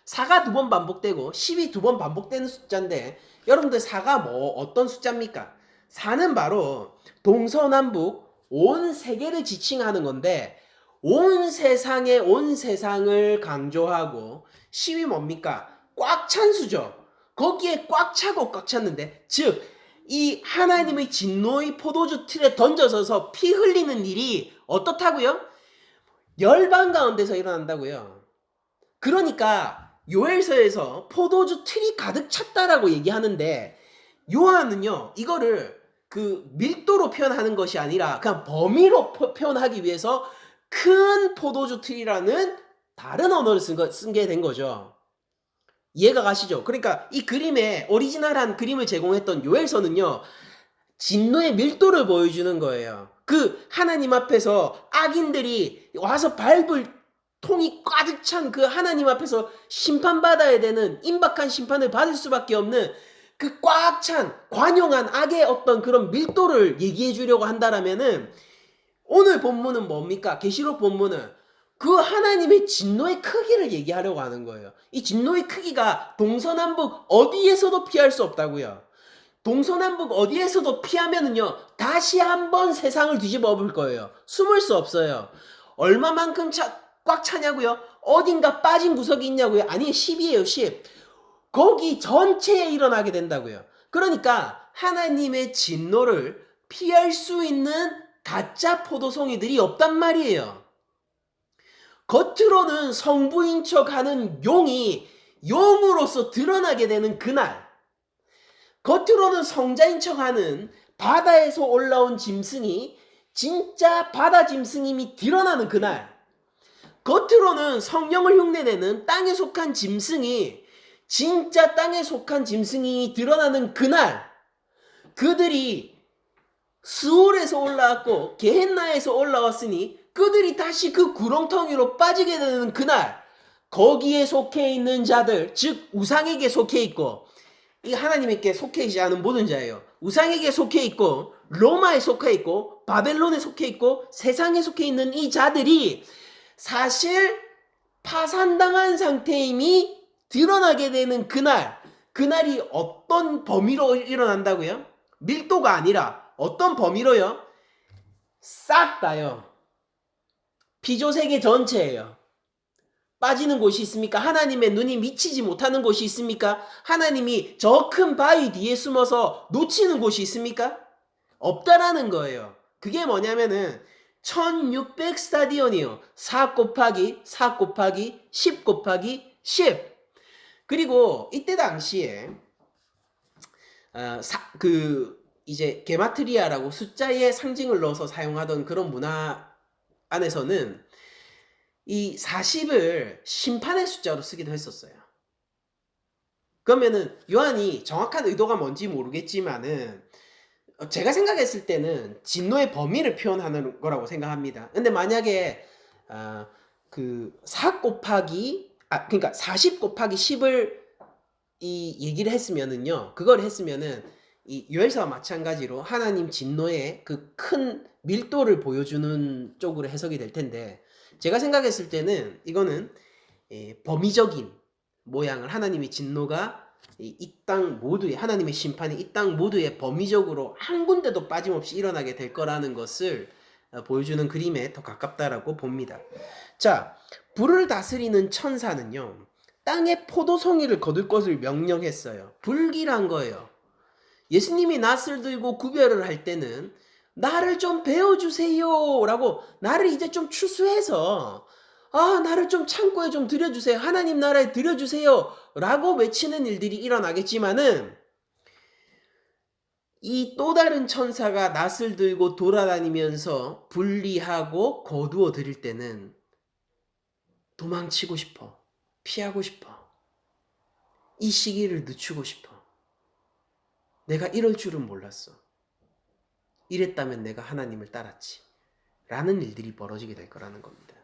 Speaker 1: 4가 두 번 반복되고 10이 두 번 반복되는 숫자인데 여러분들 4가 어떤 숫자입니까? 4는 바로 동서남북 온 세계를 지칭하는 건데 온 세상을 강조하고 10이 뭡니까? 꽉 찬 수죠. 거기에 꽉 차고 꽉 찼는데 즉 이 하나님의 진노의 포도주 틀에 던져서서 피 흘리는 일이 어떻다고요? 열방 가운데서 일어난다고요. 그러니까 요엘서에서 포도주 틀이 가득 찼다라고 얘기하는데 요한은요 이거를 그 밀도로 표현하는 것이 아니라 그냥 범위로 표현하기 위해서 큰 포도주 틀이라는 다른 언어를 쓴게 된 거죠. 이해가 가시죠? 그러니까 이 그림에 오리지널한 그림을 제공했던 요엘서는요 진노의 밀도를 보여주는 거예요. 그 하나님 앞에서 악인들이 와서 밟을 통이 가득 찬 그 하나님 앞에서 심판받아야 되는 임박한 심판을 받을 수밖에 없는 그 꽉 찬 관용한 악의 어떤 그런 밀도를 얘기해 주려고 한다라면은 오늘 본문은 뭡니까? 계시록 본문은 그 하나님의 진노의 크기를 얘기하려고 하는 거예요. 이 진노의 크기가 동서남북 어디에서도 피할 수 없다고요. 동서남북 어디에서도 피하면은요 다시 한번 세상을 뒤집어 엎을 거예요. 숨을 수 없어요. 얼마만큼 꽉 차냐고요? 어딘가 빠진 구석이 있냐고요? 아니 10이에요 10. 거기 전체에 일어나게 된다고요. 그러니까 하나님의 진노를 피할 수 있는 가짜 포도송이들이 없단 말이에요. 겉으로는 성부인 척하는 용이 용으로서 드러나게 되는 그날, 겉으로는 성자인 척하는 바다에서 올라온 짐승이 진짜 바다 짐승임이 드러나는 그날, 겉으로는 성령을 흉내내는 땅에 속한 짐승이 진짜 땅에 속한 짐승이 드러나는 그날, 그들이 스올에서 올라왔고 게헨나에서 올라왔으니 그들이 다시 그 구렁텅이로 빠지게 되는 그날, 거기에 속해 있는 자들, 즉 우상에게 속해 있고 이 하나님께 속해 있지 않은 모든 자예요. 우상에게 속해 있고 로마에 속해 있고 바벨론에 속해 있고 세상에 속해 있는 이 자들이 사실 파산당한 상태임이 드러나게 되는 그날, 그날이 어떤 범위로 일어난다고요? 밀도가 아니라 어떤 범위로요? 싹 다요. 피조세계 전체예요. 빠지는 곳이 있습니까? 하나님의 눈이 미치지 못하는 곳이 있습니까? 하나님이 저 큰 바위 뒤에 숨어서 놓치는 곳이 있습니까? 없다라는 거예요. 그게 뭐냐면은 1600 스타디온이요. 4 곱하기 4 곱하기 10 곱하기 10. 그리고 이때 당시에 이제 게마트리아라고 숫자의 상징을 넣어서 사용하던 그런 문화 안에서는 이 40을 심판의 숫자로 쓰기도 했었어요. 그러면은 요한이 정확한 의도가 뭔지 모르겠지만은 제가 생각했을 때는 진노의 범위를 표현하는 거라고 생각합니다. 근데 만약에 그러니까 40 곱하기 10을 이 얘기를 했으면은요, 그걸 했으면은 이 요엘서와 마찬가지로 하나님 진노의 그 큰 밀도를 보여주는 쪽으로 해석이 될 텐데, 제가 생각했을 때는 이거는 범위적인 모양을 하나님의 진노가 이 땅 모두에, 하나님의 심판이 이 땅 모두에 범위적으로 한 군데도 빠짐없이 일어나게 될 거라는 것을 보여주는 그림에 더 가깝다라고 봅니다. 자, 불을 다스리는 천사는요, 땅에 포도송이를 거둘 것을 명령했어요. 불길한 거예요. 예수님이 낫을 들고 구별을 할 때는 나를 좀 배워주세요 라고, 나를 이제 좀 추수해서 나를 좀 창고에 좀 들여주세요, 하나님 나라에 들여주세요 라고 외치는 일들이 일어나겠지만은, 이 또 다른 천사가 낫을 들고 돌아다니면서 분리하고 거두어 드릴 때는 도망치고 싶어, 피하고 싶어, 이 시기를 늦추고 싶어, 내가 이럴 줄은 몰랐어, 이랬다면 내가 하나님을 따랐지 라는 일들이 벌어지게 될 거라는 겁니다.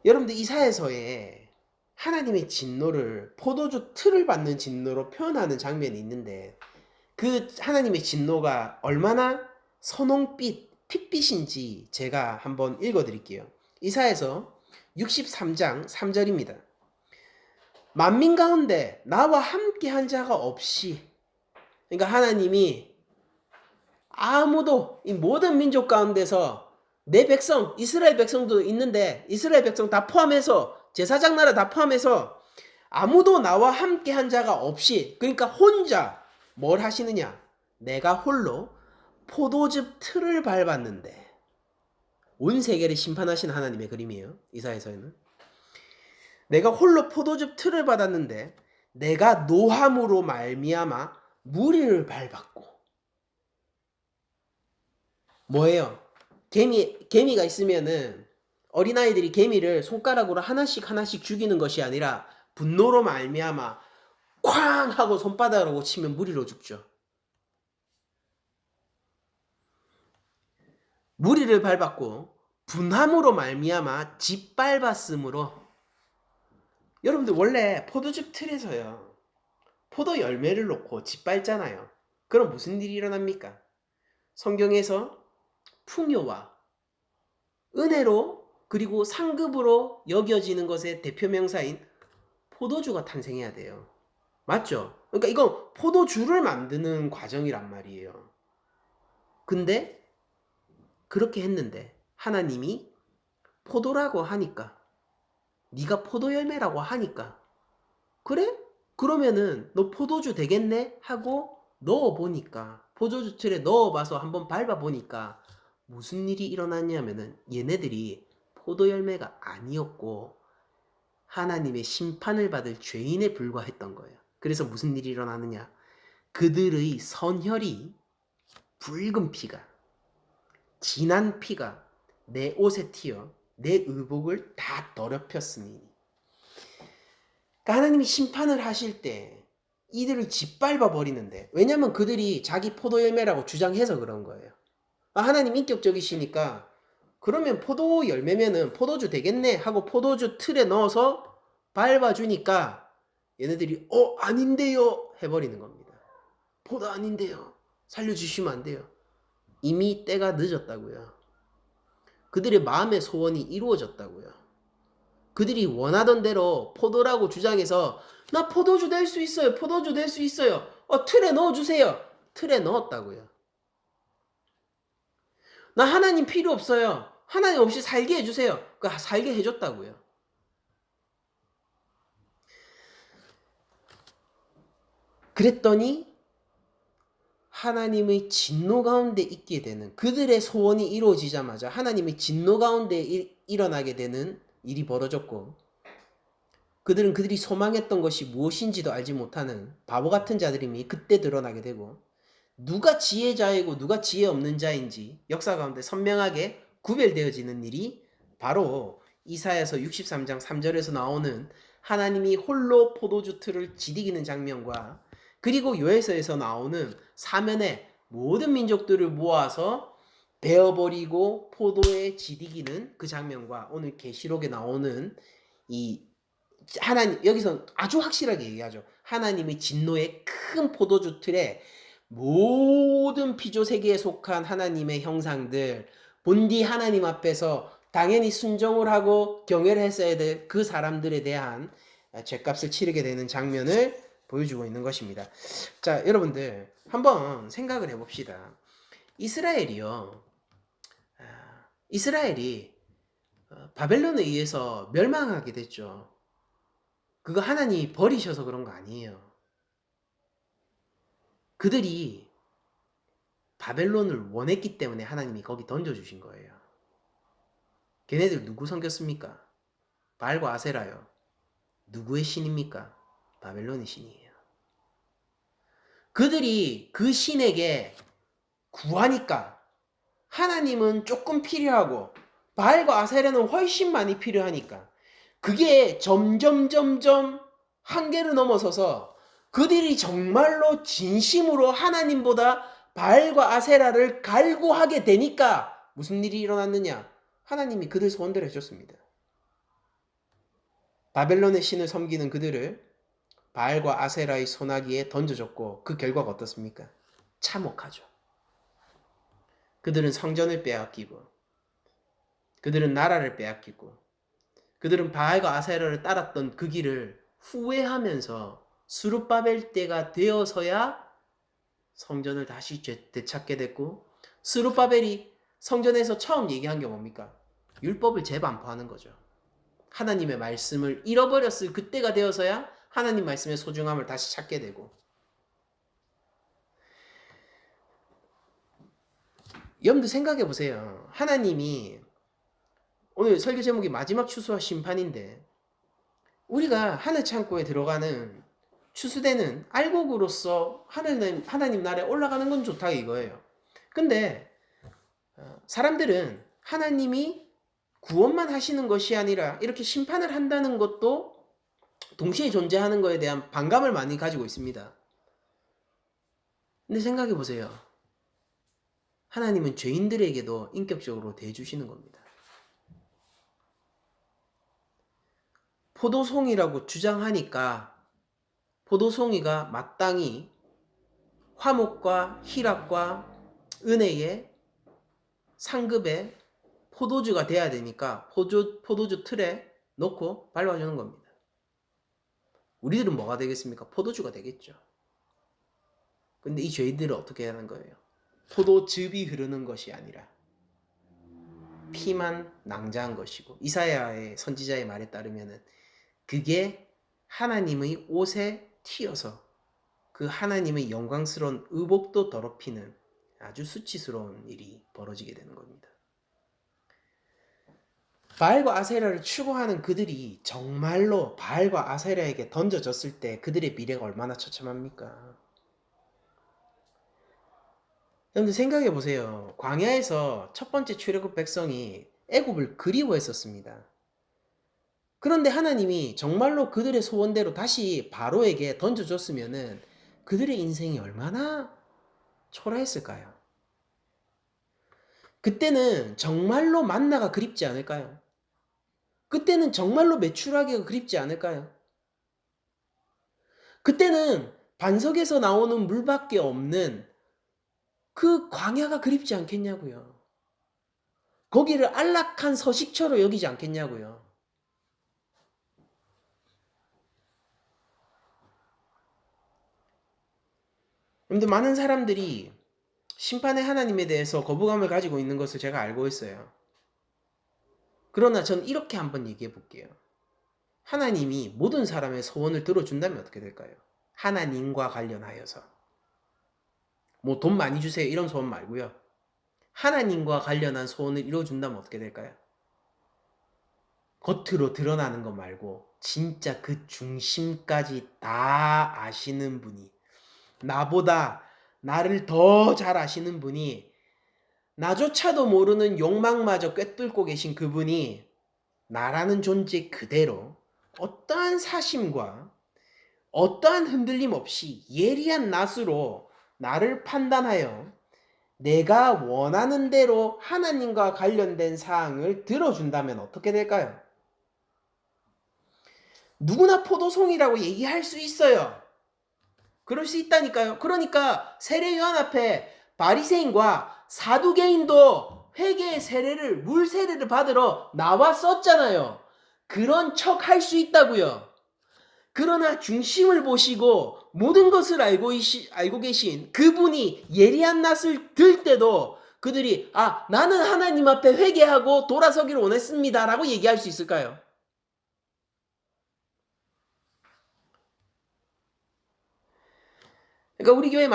Speaker 1: 여러분들 이사야서에 하나님의 진노를 포도주 틀을 받는 진노로 표현하는 장면이 있는데, 그 하나님의 진노가 얼마나 선홍빛, 핏빛인지 제가 한번 읽어드릴게요. 이사야서 63장 3절입니다. 만민 가운데 나와 함께 한 자가 없이, 그러니까 하나님이 아무도 이 모든 민족 가운데서 내 백성 이스라엘 백성도 있는데 이스라엘 백성 다 포함해서 제사장 나라 다 포함해서 아무도 나와 함께 한 자가 없이, 그러니까 혼자 뭘 하시느냐? 내가 홀로 포도즙 틀을 밟았는데, 온 세계를 심판하시는 하나님의 그림이에요. 이사야서에는 내가 홀로 포도즙 틀을 받았는데 내가 노함으로 말미암아 무리를 밟았고. 뭐예요? 개미가 있으면은 어린아이들이 개미를 손가락으로 하나씩 하나씩 죽이는 것이 아니라 분노로 말미암아 쾅 하고 손바닥으로 치면 무리로 죽죠. 무리를 밟았고 분함으로 말미암아 짓밟았으므로. 여러분들 원래 포도즙 틀에서요, 포도 열매를 놓고 짓밟잖아요. 그럼 무슨 일이 일어납니까? 성경에서 풍요와 은혜로 그리고 상급으로 여겨지는 것의 대표 명사인 포도주가 탄생해야 돼요. 맞죠? 그러니까 이건 포도주를 만드는 과정이란 말이에요. 근데 그렇게 했는데 하나님이 포도라고 하니까, 네가 포도 열매라고 하니까, 그래? 그러면은 너 포도주 되겠네? 하고 넣어보니까, 포도주 틀에 넣어봐서 한번 밟아보니까 무슨 일이 일어났냐면은 얘네들이 포도 열매가 아니었고 하나님의 심판을 받을 죄인에 불과했던 거예요. 그래서 무슨 일이 일어나느냐? 그들의 선혈이, 붉은 피가, 진한 피가 내 옷에 튀어 내 의복을 다 더럽혔으니. 그러니까 하나님이 심판을 하실 때 이들을 짓밟아 버리는데, 왜냐면 그들이 자기 포도 열매라고 주장해서 그런 거예요. 하나님 인격적이시니까 그러면 포도 열매면은 포도주 되겠네 하고 포도주 틀에 넣어서 밟아주니까 얘네들이 아닌데요 해버리는 겁니다. 포도 아닌데요, 살려주시면 안 돼요. 이미 때가 늦었다고요. 그들의 마음의 소원이 이루어졌다고요. 그들이 원하던 대로 포도라고 주장해서 나 포도주 될 수 있어요, 포도주 될 수 있어요, 틀에 넣어주세요. 틀에 넣었다고요. 나 하나님 필요 없어요, 하나님 없이 살게 해주세요. 살게 해줬다고요. 그랬더니 하나님의 진노 가운데 있게 되는, 그들의 소원이 이루어지자마자 하나님의 진노 가운데 일어나게 되는 일이 벌어졌고, 그들은 그들이 소망했던 것이 무엇인지도 알지 못하는 바보 같은 자들임이 그때 드러나게 되고, 누가 지혜자이고 누가 지혜 없는 자인지 역사 가운데 선명하게 구별되어지는 일이 바로 이사야서 63장 3절에서 나오는 하나님이 홀로 포도주 틀을 지디기는 장면과, 그리고 요에서에서 나오는 사면에 모든 민족들을 모아서 베어버리고 포도에 지디기는 그 장면과, 오늘 계시록에 나오는 이 하나님, 여기서 아주 확실하게 얘기하죠. 하나님의 진노의 큰 포도주 틀에 모든 피조 세계에 속한 하나님의 형상들, 본디 하나님 앞에서 당연히 순종을 하고 경외를 했어야 될 그 사람들에 대한 죗값을 치르게 되는 장면을 보여주고 있는 것입니다. 자, 여러분들 한번 생각을 해봅시다. 이스라엘이 바벨론에 의해서 멸망하게 됐죠. 그거 하나님이 버리셔서 그런 거 아니에요. 그들이 바벨론을 원했기 때문에 하나님이 거기 던져주신 거예요. 걔네들 누구 섬겼습니까? 바알과 아세라요. 누구의 신입니까? 바벨론의 신이에요. 그들이 그 신에게 구하니까 하나님은 조금 필요하고 바알과 아세라는 훨씬 많이 필요하니까 그게 점점 한계를 넘어서서 그들이 정말로 진심으로 하나님보다 바알과 아세라를 갈구하게 되니까 무슨 일이 일어났느냐? 하나님이 그들 소원대로 해줬습니다. 바벨론의 신을 섬기는 그들을 바알과 아세라의 소나기에 던져줬고, 그 결과가 어떻습니까? 참혹하죠. 그들은 성전을 빼앗기고, 그들은 나라를 빼앗기고, 그들은 바알과 아세라를 따랐던 그 길을 후회하면서 스룹바벨 때가 되어서야 성전을 다시 되찾게 됐고, 스룹바벨이 성전에서 처음 얘기한 게 뭡니까? 율법을 재반포하는 거죠. 하나님의 말씀을 잃어버렸을 그때가 되어서야 하나님 말씀의 소중함을 다시 찾게 되고, 여러분들 생각해 보세요. 하나님이 오늘 설교 제목이 마지막 추수와 심판인데, 우리가 하늘 창고에 들어가는 추수되는 알곡으로서 하나님 나라에 올라가는 건 좋다 이거예요. 근데 사람들은 하나님이 구원만 하시는 것이 아니라 이렇게 심판을 한다는 것도 동시에 존재하는 것에 대한 반감을 많이 가지고 있습니다. 근데 생각해 보세요. 하나님은 죄인들에게도 인격적으로 대해주시는 겁니다. 포도송이라고 주장하니까 포도송이가 마땅히 화목과 희락과 은혜의 상급의 포도주가 돼야 되니까 포도주 틀에 넣고 밟아주는 겁니다. 우리들은 뭐가 되겠습니까? 포도주가 되겠죠. 근데 이 죄인들은 어떻게 하는 거예요? 포도즙이 흐르는 것이 아니라 피만 낭자한 것이고, 이사야의 선지자의 말에 따르면은 그게 하나님의 옷에 튀어서 그 하나님의 영광스러운 의복도 더럽히는 아주 수치스러운 일이 벌어지게 되는 겁니다. 바알과 아세라를 추구하는 그들이 정말로 바알과 아세라에게 던져졌을 때 그들의 미래가 얼마나 처참합니까? 여러분들 생각해 보세요. 광야에서 첫 번째 출애굽 백성이 애굽을 그리워했었습니다. 그런데 하나님이 정말로 그들의 소원대로 다시 바로에게 던져줬으면은 그들의 인생이 얼마나 초라했을까요? 그때는 정말로 만나가 그립지 않을까요? 그때는 정말로 메추라기가 그립지 않을까요? 그때는 반석에서 나오는 물밖에 없는 그 광야가 그립지 않겠냐고요. 거기를 안락한 서식처로 여기지 않겠냐고요. 그런데 많은 사람들이 심판의 하나님에 대해서 거부감을 가지고 있는 것을 제가 알고 있어요. 그러나 전 이렇게 한번 얘기해 볼게요. 하나님이 모든 사람의 소원을 들어준다면 어떻게 될까요? 하나님과 관련하여서. 뭐 돈 많이 주세요 이런 소원 말고요. 하나님과 관련한 소원을 이루어준다면 어떻게 될까요? 겉으로 드러나는 것 말고 진짜 그 중심까지 다 아시는 분이, 나보다 나를 더 잘 아시는 분이, 나조차도 모르는 욕망마저 꿰뚫고 계신 그분이 나라는 존재 그대로 어떠한 사심과 어떠한 흔들림 없이 예리한 낫으로 나를 판단하여 내가 원하는 대로 하나님과 관련된 사항을 들어준다면 어떻게 될까요? 누구나 포도송이라고 얘기할 수 있어요. 그럴 수 있다니까요. 그러니까 세례 요한 앞에 바리새인과 사두개인도 회개의 세례를, 물 세례를 받으러 나왔었잖아요. 그런 척 할 수 있다고요. 그러나 중심을 보시고 모든 것을 알고 계신 그분이 예리한 낯을 들 때도 그들이 나는 하나님 앞에 회개하고 돌아서기를 원했습니다 라고 얘기할 수 있을까요? 그러니까 우리 교회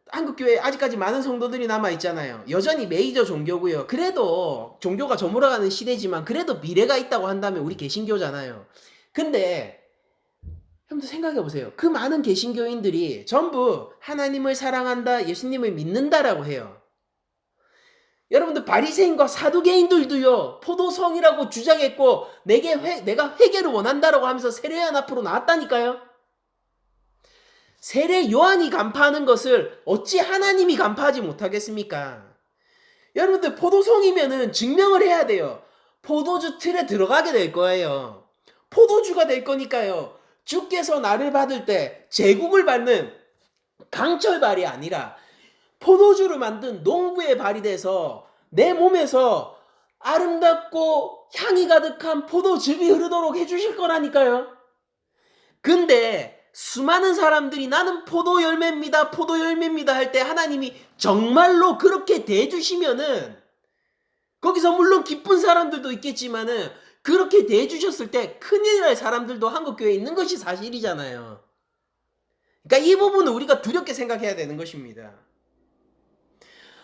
Speaker 1: 한국교회 아직까지 많은 성도들이 남아있잖아요. 여전히 메이저 종교고요. 그래도 종교가 저물어가는 시대지만 그래도 미래가 있다고 한다면 우리 개신교잖아요. 근데 여러분들 생각해보세요. 그 많은 개신교인들이 전부 하나님을 사랑한다, 예수님을 믿는다라고 해요. 여러분들 바리새인과 사두개인들도요, 포도성이라고 주장했고 내가 회개를 원한다라고 하면서 세례요한 앞으로 나왔다니까요. 세례 요한이 간파하는 것을 어찌 하나님이 간파하지 못하겠습니까? 여러분들 포도송이면은 증명을 해야 돼요. 포도주 틀에 들어가게 될 거예요. 포도주가 될 거니까요. 주께서 나를 받을 때 제국을 받는 강철발이 아니라 포도주를 만든 농부의 발이 돼서 내 몸에서 아름답고 향이 가득한 포도즙이 흐르도록 해주실 거라니까요. 근데 수많은 사람들이 나는 포도 열매입니다, 포도 열매입니다 할 때 하나님이 정말로 그렇게 대해주시면은, 거기서 물론 기쁜 사람들도 있겠지만은 그렇게 대해주셨을 때 큰일 날 사람들도 한국교회에 있는 것이 사실이잖아요. 그러니까 이 부분은 우리가 두렵게 생각해야 되는 것입니다.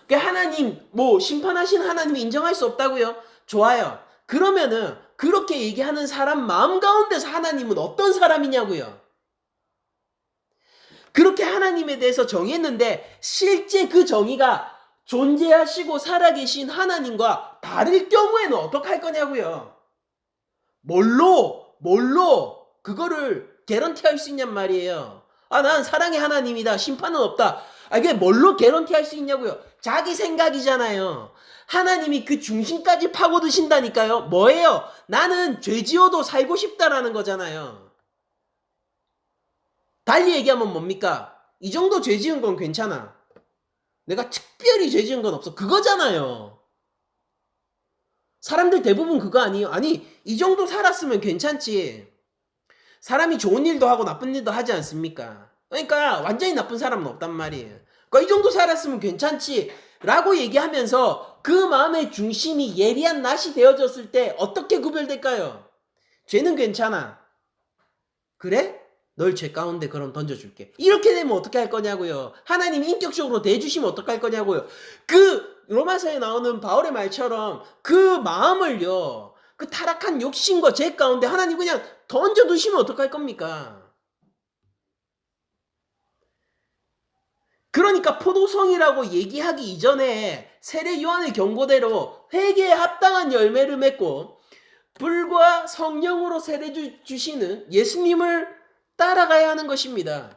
Speaker 1: 그러니까 하나님, 심판하신 하나님이 인정할 수 없다고요? 좋아요. 그러면은 그렇게 얘기하는 사람 마음 가운데서 하나님은 어떤 사람이냐고요? 그렇게 하나님에 대해서 정했는데 실제 그 정의가 존재하시고 살아계신 하나님과 다를 경우에는 어떡할 거냐고요? 뭘로 그거를 개런티할 수 있냔 말이에요. 난 사랑의 하나님이다, 심판은 없다. 이게 뭘로 개런티할 수 있냐고요? 자기 생각이잖아요. 하나님이 그 중심까지 파고드신다니까요. 뭐예요? 나는 죄 지어도 살고 싶다라는 거잖아요. 달리 얘기하면 뭡니까? 이 정도 죄 지은 건 괜찮아. 내가 특별히 죄 지은 건 없어. 그거잖아요. 사람들 대부분 그거 아니에요? 아니, 이 정도 살았으면 괜찮지. 사람이 좋은 일도 하고 나쁜 일도 하지 않습니까? 그러니까 완전히 나쁜 사람은 없단 말이에요. 그러니까 이 정도 살았으면 괜찮지 라고 얘기하면서 그 마음의 중심이 예리한 낫이 되어졌을 때 어떻게 구별될까요? 죄는 괜찮아. 그래? 널 죄 가운데 그럼 던져줄게. 이렇게 되면 어떻게 할 거냐고요. 하나님이 인격적으로 대해주시면 어떡할 거냐고요. 그 로마서에 나오는 바울의 말처럼 그 마음을요, 그 타락한 욕심과 죄 가운데 하나님 그냥 던져두시면 어떡할 겁니까? 그러니까 포도성이라고 얘기하기 이전에 세례 요한의 경고대로 회개에 합당한 열매를 맺고 불과 성령으로 세례 주시는 예수님을 따라가야 하는 것입니다.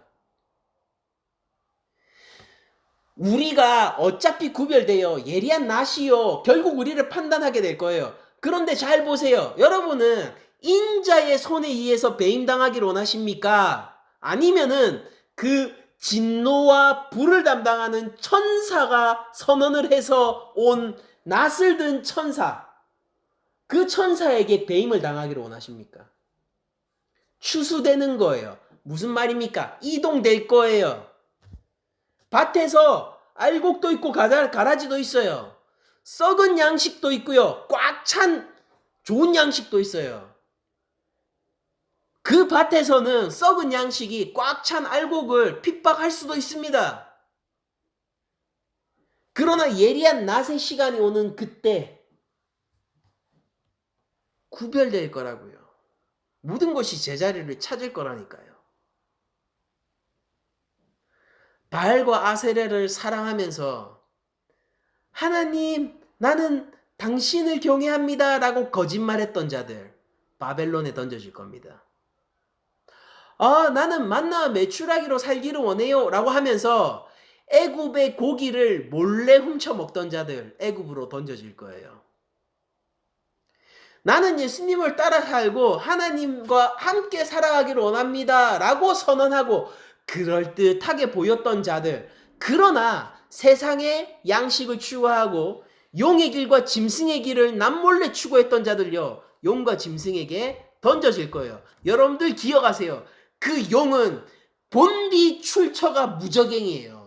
Speaker 1: 우리가 어차피 구별되어 예리한 낫이요, 결국 우리를 판단하게 될 거예요. 그런데 잘 보세요. 여러분은 인자의 손에 의해서 배임당하기를 원하십니까? 아니면은 그 진노와 불을 담당하는 천사가 선언을 해서 온 낫을 든 천사, 그 천사에게 배임을 당하기를 원하십니까? 추수되는 거예요. 무슨 말입니까? 이동될 거예요. 밭에서 알곡도 있고 가라지도 있어요. 썩은 양식도 있고요. 꽉 찬 좋은 양식도 있어요. 그 밭에서는 썩은 양식이 꽉 찬 알곡을 핍박할 수도 있습니다. 그러나 예리한 낫의 시간이 오는 그때 구별될 거라고요. 모든 것이 제자리를 찾을 거라니까요. 바알과 아세레를 사랑하면서 하나님, 나는 당신을 경외합니다 라고 거짓말했던 자들, 바벨론에 던져질 겁니다. 나는 만나와 메추라기로 살기를 원해요 라고 하면서 애굽의 고기를 몰래 훔쳐 먹던 자들, 애굽으로 던져질 거예요. 나는 예수님을 따라 살고 하나님과 함께 살아가기를 원합니다 라고 선언하고 그럴듯하게 보였던 자들, 그러나 세상의 양식을 추구하고 용의 길과 짐승의 길을 남몰래 추구했던 자들요, 용과 짐승에게 던져질 거예요. 여러분들 기억하세요. 그 용은 본디 출처가 무적행이에요.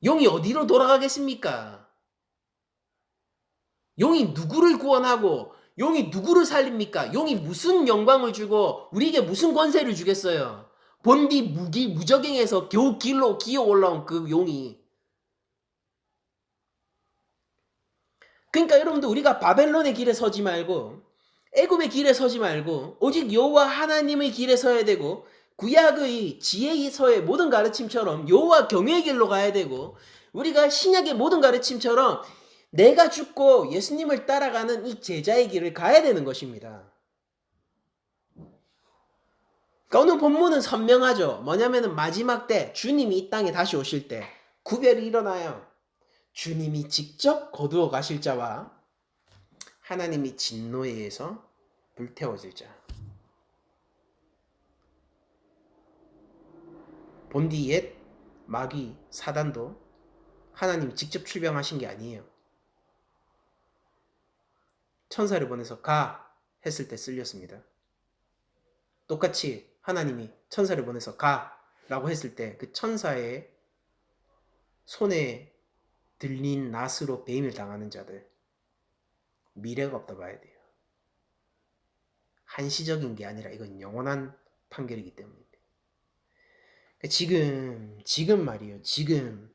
Speaker 1: 용이 어디로 돌아가겠습니까? 용이 누구를 구원하고 용이 누구를 살립니까? 용이 무슨 영광을 주고 우리에게 무슨 권세를 주겠어요? 본디 무적행에서 겨우 길로 기어 올라온 그 용이. 그러니까 여러분들, 우리가 바벨론의 길에 서지 말고 애굽의 길에 서지 말고 오직 여호와 하나님의 길에 서야 되고, 구약의 지혜서의 모든 가르침처럼 여호와 경외의 길로 가야 되고, 우리가 신약의 모든 가르침처럼 내가 죽고 예수님을 따라가는 이 제자의 길을 가야 되는 것입니다. 그러니까 오늘 본문은 선명하죠. 뭐냐면은 마지막 때 주님이 이 땅에 다시 오실 때 구별이 일어나요. 주님이 직접 거두어 가실 자와 하나님이 진노에 의해서 불태워질 자. 본디 옛 마귀, 사단도 하나님이 직접 출병하신 게 아니에요. 천사를 보내서 가 했을 때 쓸렸습니다. 똑같이 하나님이 천사를 보내서 가 라고 했을 때 그 천사의 손에 들린 낫으로 배임을 당하는 자들 미래가 없다 봐야 돼요. 한시적인 게 아니라 이건 영원한 판결이기 때문입니다. 지금 말이에요. 지금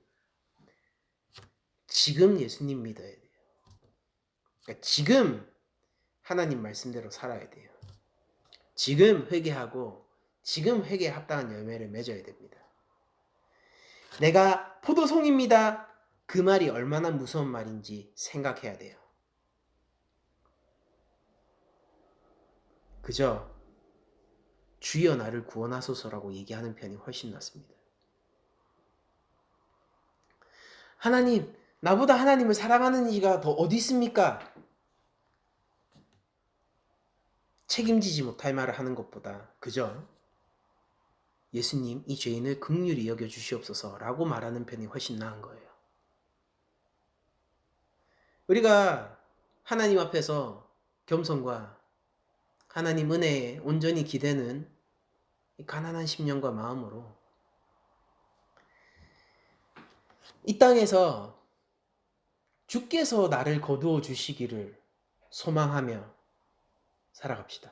Speaker 1: 예수님 믿어야 돼요. 그러니까 지금 하나님 말씀대로 살아야 돼요. 지금 회개하고 지금 회개에 합당한 열매를 맺어야 됩니다. 내가 포도송입니다. 그 말이 얼마나 무서운 말인지 생각해야 돼요. 그저 주여 나를 구원하소서라고 얘기하는 편이 훨씬 낫습니다. 하나님, 나보다 하나님을 사랑하는 이가 더 어디 있습니까? 책임지지 못할 말을 하는 것보다 그저 예수님, 이 죄인을 긍휼히 여겨 주시옵소서라고 말하는 편이 훨씬 나은 거예요. 우리가 하나님 앞에서 겸손과 하나님 은혜에 온전히 기대는 가난한 심령과 마음으로 이 땅에서 주께서 나를 거두어 주시기를 소망하며 살아갑시다.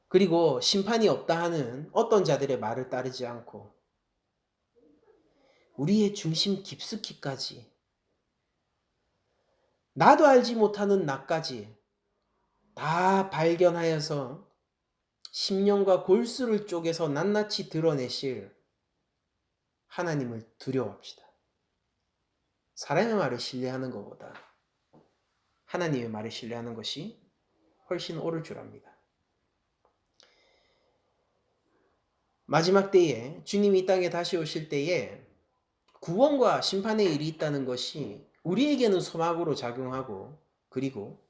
Speaker 1: 그리고 심판이 없다 하는 어떤 자들의 말을 따르지 않고 우리의 중심 깊숙이까지 나도 알지 못하는 나까지 다 발견하여서 심령과 골수를 쪼개서 낱낱이 드러내실 하나님을 두려워합시다. 사람의 말을 신뢰하는 것보다 하나님의 말을 신뢰하는 것이 훨씬 옳을 줄 압니다. 마지막 때에 주님이 이 땅에 다시 오실 때에 구원과 심판의 일이 있다는 것이 우리에게는 소망으로 작용하고 그리고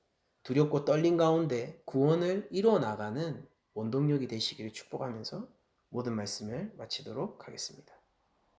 Speaker 1: 두렵고 떨림 가운데 구원을 이루어 나가는 원동력이 되시기를 축복하면서 모든 말씀을 마치도록 하겠습니다.